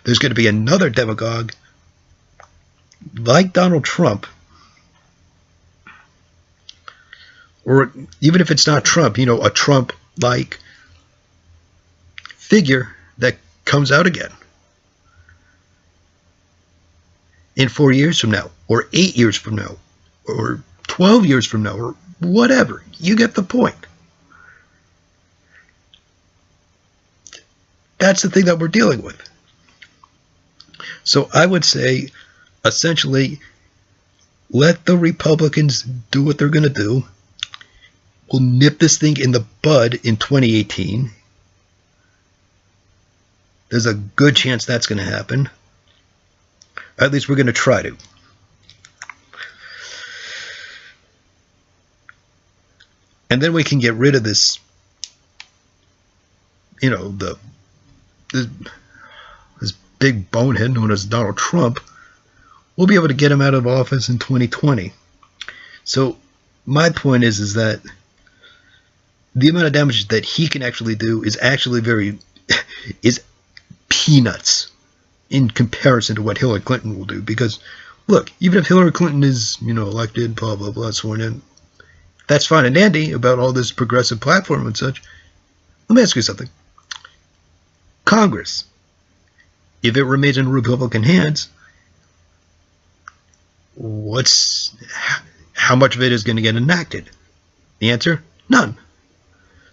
there's going to be another demagogue like Donald Trump, or even if it's not Trump, you know, a Trump-like figure that comes out again in 4 years from now, or 8 years from now, or 12 years from now, or whatever. You get the point. That's the thing that we're dealing with. So I would say, essentially, let the Republicans do what they're going to do. We'll nip this thing in the bud in 2018. There's a good chance that's going to happen. At least we're going to try to. And then we can get rid of this, you know, this big bonehead known as Donald Trump. We'll be able to get him out of office in 2020. So my point is that the amount of damage that he can actually do is actually is peanuts in comparison to what Hillary Clinton will do. Because look, even if Hillary Clinton is, you know, elected, blah blah blah, sworn in, that's fine and dandy about all this progressive platform and such. Let me ask you something. Congress, if it remains in Republican hands, how much of it is going to get enacted? The answer, none.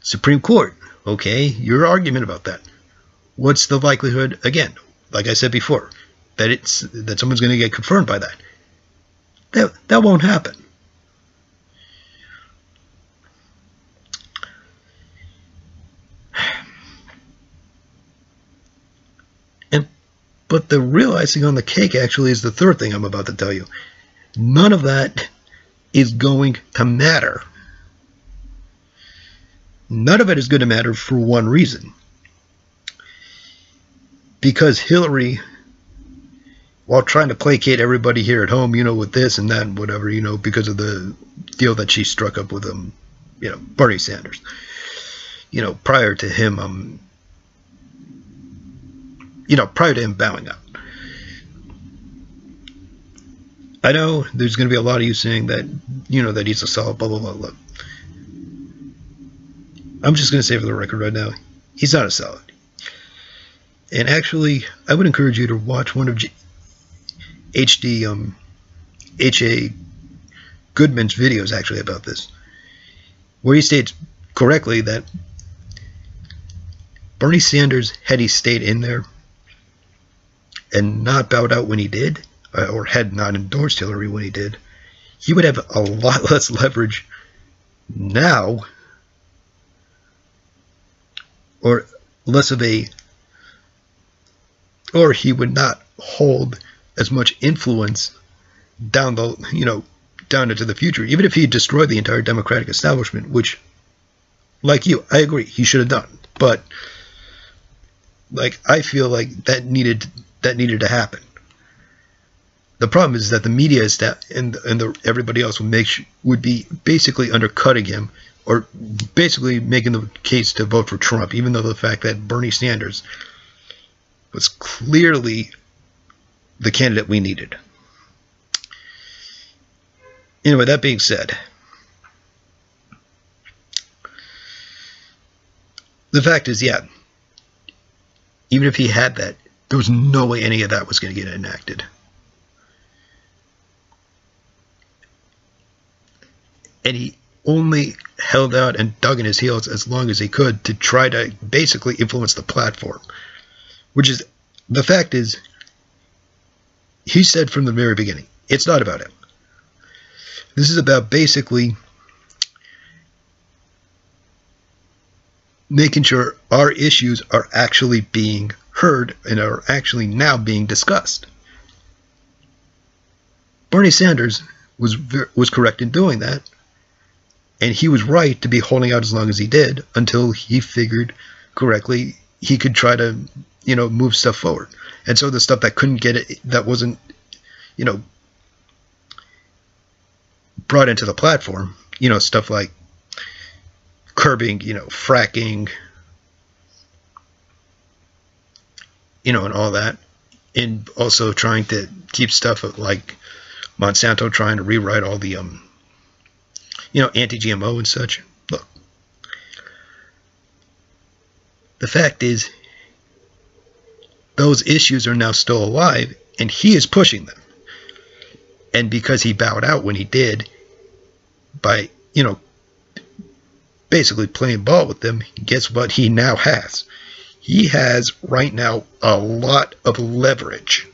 Supreme Court, okay, your argument about that. What's the likelihood, again, like I said before, that someone's going to get confirmed by that? That won't happen. But the real icing on the cake actually is the third thing I'm about to tell you. None of that is going to matter. None of it is going to matter for one reason. Because Hillary, while trying to placate everybody here at home, you know, with this and that and whatever, you know, because of the deal that she struck up with you know, Bernie Sanders, you know, prior to him, prior to him bowing out. I know there's going to be a lot of you saying that, you know, that he's a solid, blah, blah, blah, blah. I'm just going to say for the record right now, he's not a solid. And actually, I would encourage you to watch one of H.A. Goodman's videos actually about this, where he states correctly that Bernie Sanders, had he stayed in there and not bowed out when he did, or had not endorsed Hillary when he did, he would have a lot less leverage now, or less of a, or he would not hold as much influence down into the future, even if he destroyed the entire Democratic establishment, which, like you, I agree, he should have done. But like, I feel like that needed to happen. The problem is that the media and everybody else would be basically undercutting him, or basically making the case to vote for Trump, even though the fact that Bernie Sanders was clearly the candidate we needed. Anyway, that being said, the fact is, yeah, even if he had that, there was no way any of that was going to get enacted. And he only held out and dug in his heels as long as he could to try to basically influence the platform. Which is, the fact is, he said from the very beginning, it's not about him. This is about basically making sure our issues are actually being heard and are actually now being discussed. Bernie Sanders was correct in doing that, and he was right to be holding out as long as he did until he figured correctly he could try to, move stuff forward. And so the stuff that couldn't get it, that wasn't, brought into the platform, stuff like curbing, fracking, and all that, and also trying to keep stuff like Monsanto trying to rewrite all the, anti-GMO and such. Look, the fact is, those issues are now still alive, and he is pushing them. And because he bowed out when he did, by, basically playing ball with them, guess what he now has? He has, right now, a lot of leverage.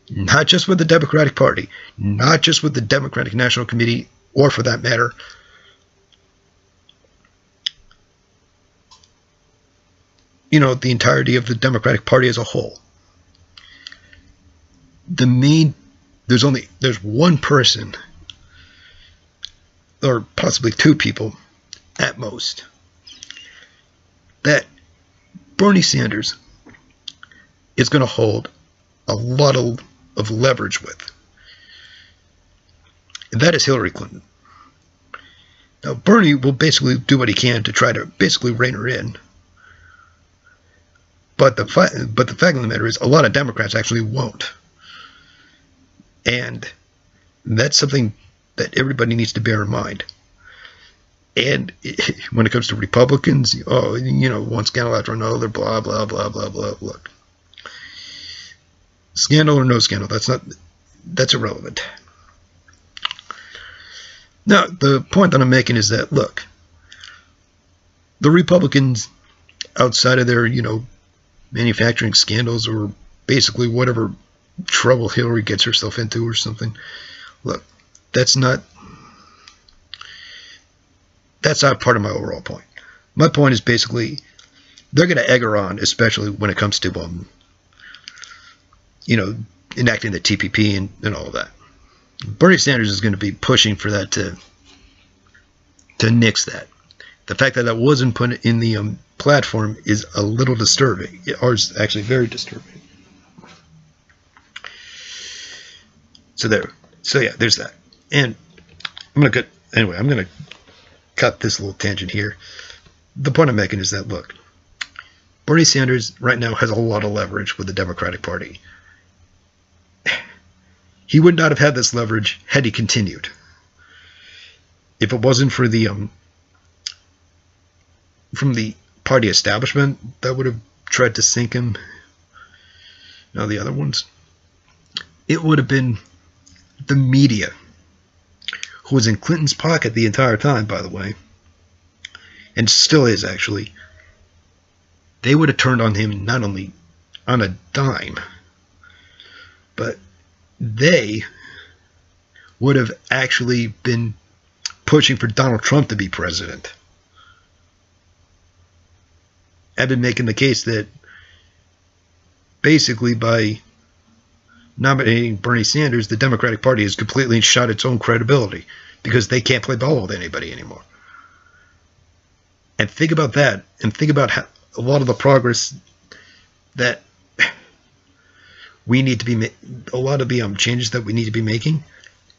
Not just with the Democratic Party, not just with the Democratic National Committee, or for that matter, the entirety of the Democratic Party as a whole. There's one person, or possibly two people at most, that Bernie Sanders is going to hold a lot of leverage with. And that is Hillary Clinton. Now, Bernie will basically do what he can to try to basically rein her in. But the fact of the matter is, a lot of Democrats actually won't. And that's something that everybody needs to bear in mind. And when it comes to Republicans, one scandal after another, blah, blah, blah, blah, blah. Look, scandal or no scandal, that's irrelevant. Now, the point that I'm making is that, look, the Republicans, outside of their, manufacturing scandals or basically whatever trouble Hillary gets herself into or something, look, that's not part of my overall point. My point is basically they're going to egg her on, especially when it comes to enacting the TPP and all of that. Bernie Sanders is going to be pushing for that to nix that. The fact that wasn't put in the platform is a little disturbing, or is actually very disturbing. So yeah, there's that. And I'm going to cut this little tangent here. The point I'm making is that, look, Bernie Sanders right now has a lot of leverage with the Democratic Party. He would not have had this leverage had he continued. If it wasn't for from the party establishment that would have tried to sink him, the other ones, it would have been the media, who was in Clinton's pocket the entire time, by the way, and still is actually. They would have turned on him not only on a dime, but they would have actually been pushing for Donald Trump to be president. I've been making the case that basically by nominating Bernie Sanders, the Democratic Party has completely shot its own credibility because they can't play ball with anybody anymore. And think about that, and think about how a lot of the progress that we need to be a lot of the changes that we need to be making,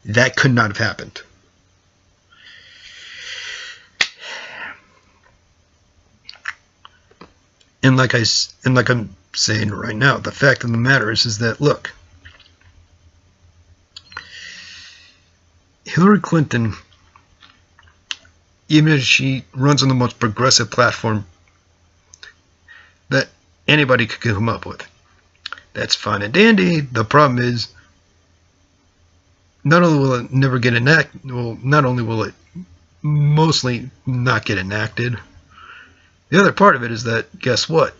that could not have happened. like I'm saying right now, the fact of the matter is that, look, Hillary Clinton, even if she runs on the most progressive platform that anybody could come up with, that's fine and dandy. The problem is, not only will it never get enacted, well, not only will it mostly not get enacted, the other part of it is that, guess what?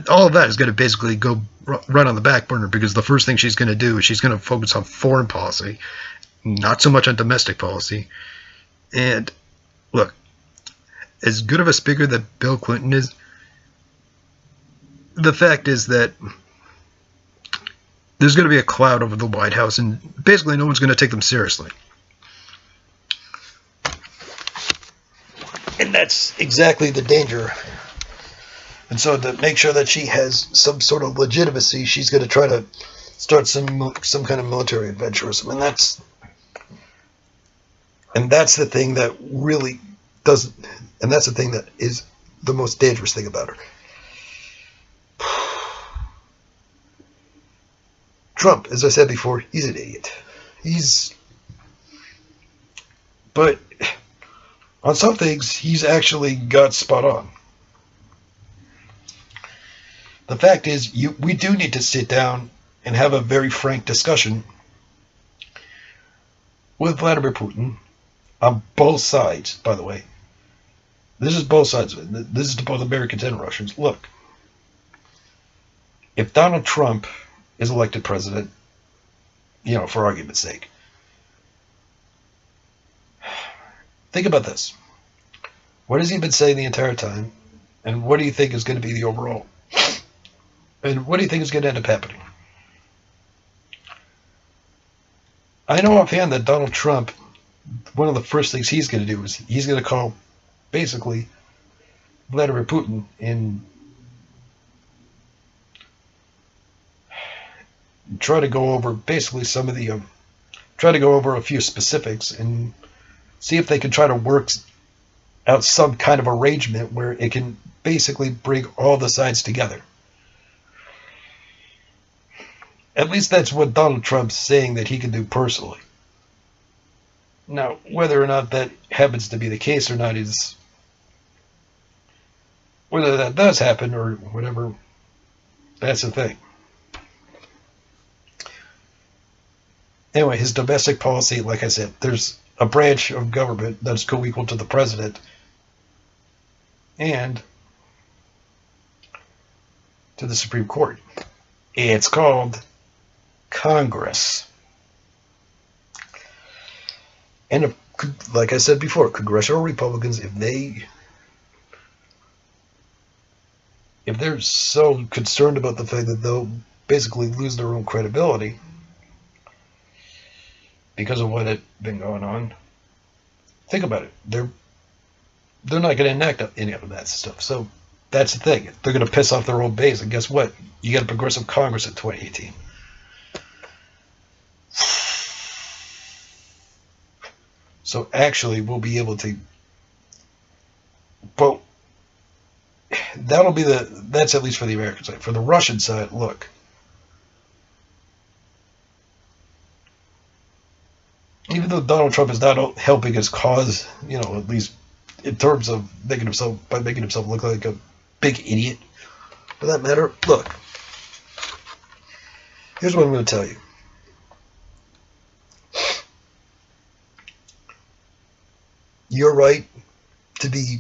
All of that is going to basically go run on the back burner, because the first thing she's going to do is she's going to focus on foreign policy, not so much on domestic policy. And look, as good of a speaker that Bill Clinton is, the fact is that there's going to be a cloud over the White House, and basically no one's going to take them seriously. And that's exactly the danger. And so to make sure that she has some sort of legitimacy, she's going to try to start some kind of military adventurism. And that's the thing that really doesn't, and that's the thing that is the most dangerous thing about her. Trump, as I said before, he's an idiot. But on some things, he's actually got spot on. The fact is, we do need to sit down and have a very frank discussion with Vladimir Putin on both sides, by the way. This is both sides of it. This is to both Americans and Russians. Look, if Donald Trump is elected president, for argument's sake, think about this. What has he been saying the entire time? And what do you think is going to be the overall? And what do you think is going to end up happening? I know offhand that Donald Trump, one of the first things he's going to do is he's going to call, basically, Vladimir Putin and try to go over basically some of the, try to go over a few specifics and see if they can try to work out some kind of arrangement where it can basically bring all the sides together. At least that's what Donald Trump's saying that he can do personally. Now, whether or not that happens to be the case or not is, whether that does happen or whatever, that's the thing. Anyway, his domestic policy, like I said, there's a branch of government that's co-equal to the president and to the Supreme Court. It's called Congress. And like I said before, congressional Republicans, if they're so concerned about the fact that they'll basically lose their own credibility because of what had been going on, think about it. They're not going to enact any of that stuff. So that's the thing. They're going to piss off their own base. And guess what? You got a progressive Congress in 2018. So actually, we'll be able to, but that's at least for the American side. For the Russian side, look, even though Donald Trump is not helping his cause, at least in terms of making himself look like a big idiot, for that matter, look, here's what I'm going to tell you. You're right to be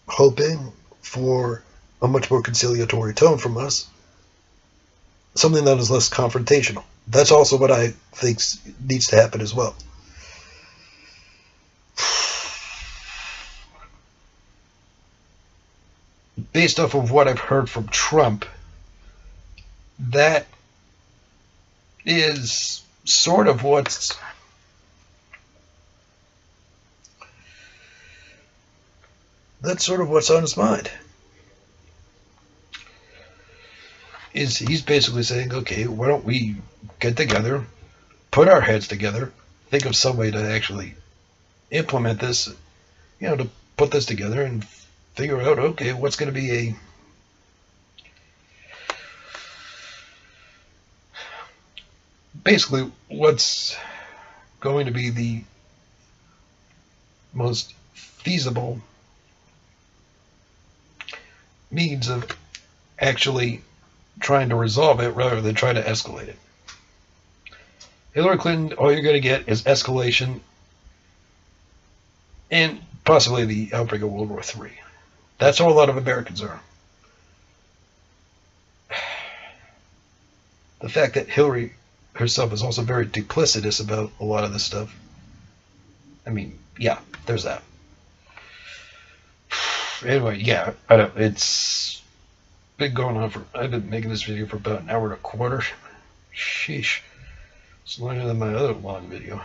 hoping for a much more conciliatory tone from us, something that is less confrontational. That's also what I think needs to happen as well. Based off of what I've heard from Trump, that is sort of what's on his mind. He's basically saying, okay, why don't we get together, put our heads together, think of some way to actually implement this, to put this together and figure out, okay, what's going to be basically what's going to be the most feasible means of actually trying to resolve it rather than trying to escalate it. Hillary Clinton, all you're going to get is escalation and possibly the outbreak of World War III. That's how a lot of Americans are. The fact that Hillary herself is also very duplicitous about a lot of this stuff. I mean, yeah, there's that. Anyway, yeah, I don't. It's been going on for. I've been making this video for about an hour and a quarter. Sheesh, it's longer than my other long video.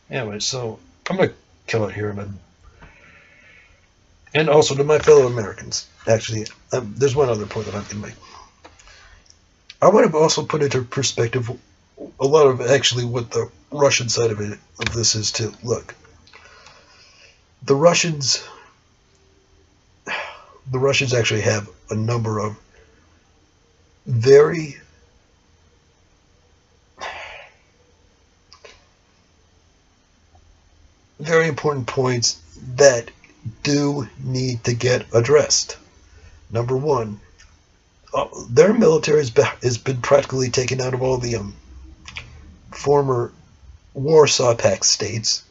Anyway, so I'm gonna kill it here, man. And also to my fellow Americans, actually, there's one other point that I'm gonna make. I want to also put into perspective a lot of actually what the Russian side of this is too. Look, the Russians actually have a number of very important points that do need to get addressed. Number one, their military has been practically taken out of all the former Warsaw Pact states,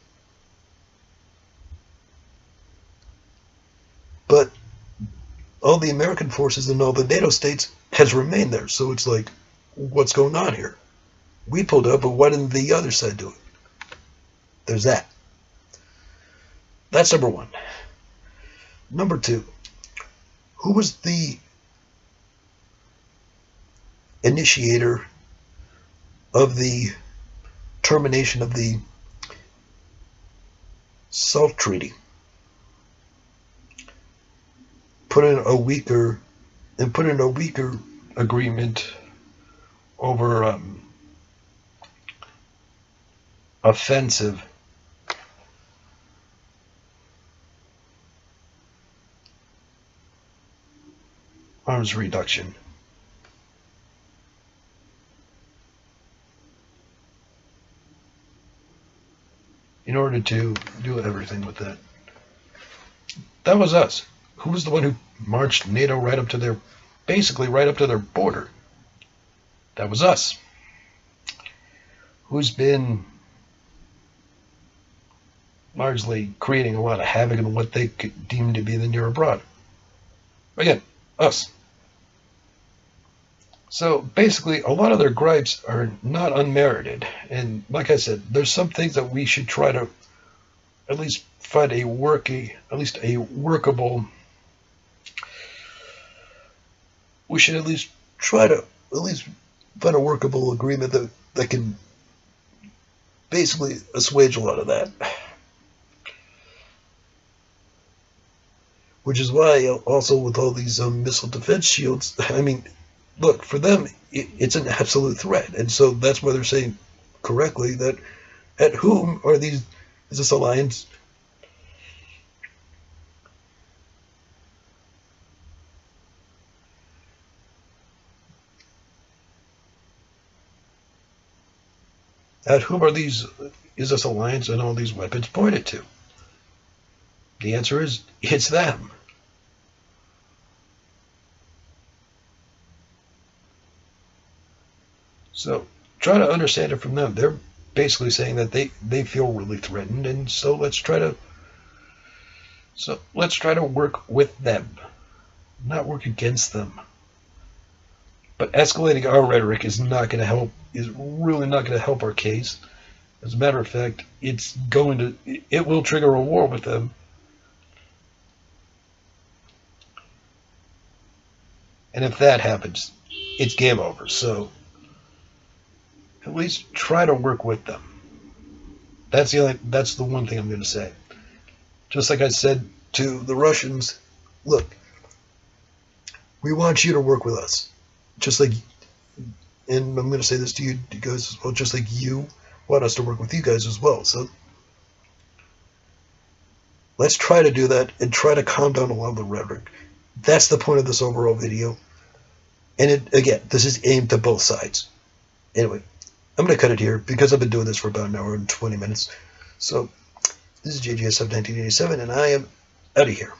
but all the American forces and all the NATO states has remained there. So it's like, what's going on here? We pulled up, but why didn't the other side do it? There's that. That's number one. Number two, who was the initiator of the termination of the SALT treaty? Put in a weaker agreement over offensive arms reduction. In order to do everything with that. That was us. Who was the one who marched NATO right up to their, basically right up to their border? That was us. Who's been largely creating a lot of havoc in what they could deem to be the near abroad? Again, us. So basically, a lot of their gripes are not unmerited. And like I said, there's some things that we should try to at least find a workable. We should at least try to find a workable agreement that can basically assuage a lot of that. Which is why also with all these missile defense shields, I mean, look, for them, it's an absolute threat. And so that's why they're saying correctly that at whom is this alliance? At whom is this alliance and all these weapons pointed to? The answer is, it's them. So try to understand it from them. They're basically saying that they feel really threatened, and so let's try to work with them, not work against them. But escalating our rhetoric is not going to help. Is really not going to help our case. As a matter of fact, it will trigger a war with them. And if that happens, it's game over. So at least try to work with them. That's the one thing I'm going to say. Just like I said to the Russians, look, we want you to work with us. Just like, and I'm going to say this to you guys as well, just like you want us to work with you guys as well. So Let's try to do that and try to calm down a lot of the rhetoric. That's the point of this overall video. And again, this is aimed to both sides. Anyway, I'm going to cut it here because I've been doing this for about an hour and 20 minutes. So, this is JGS of 1987, and I am out of here.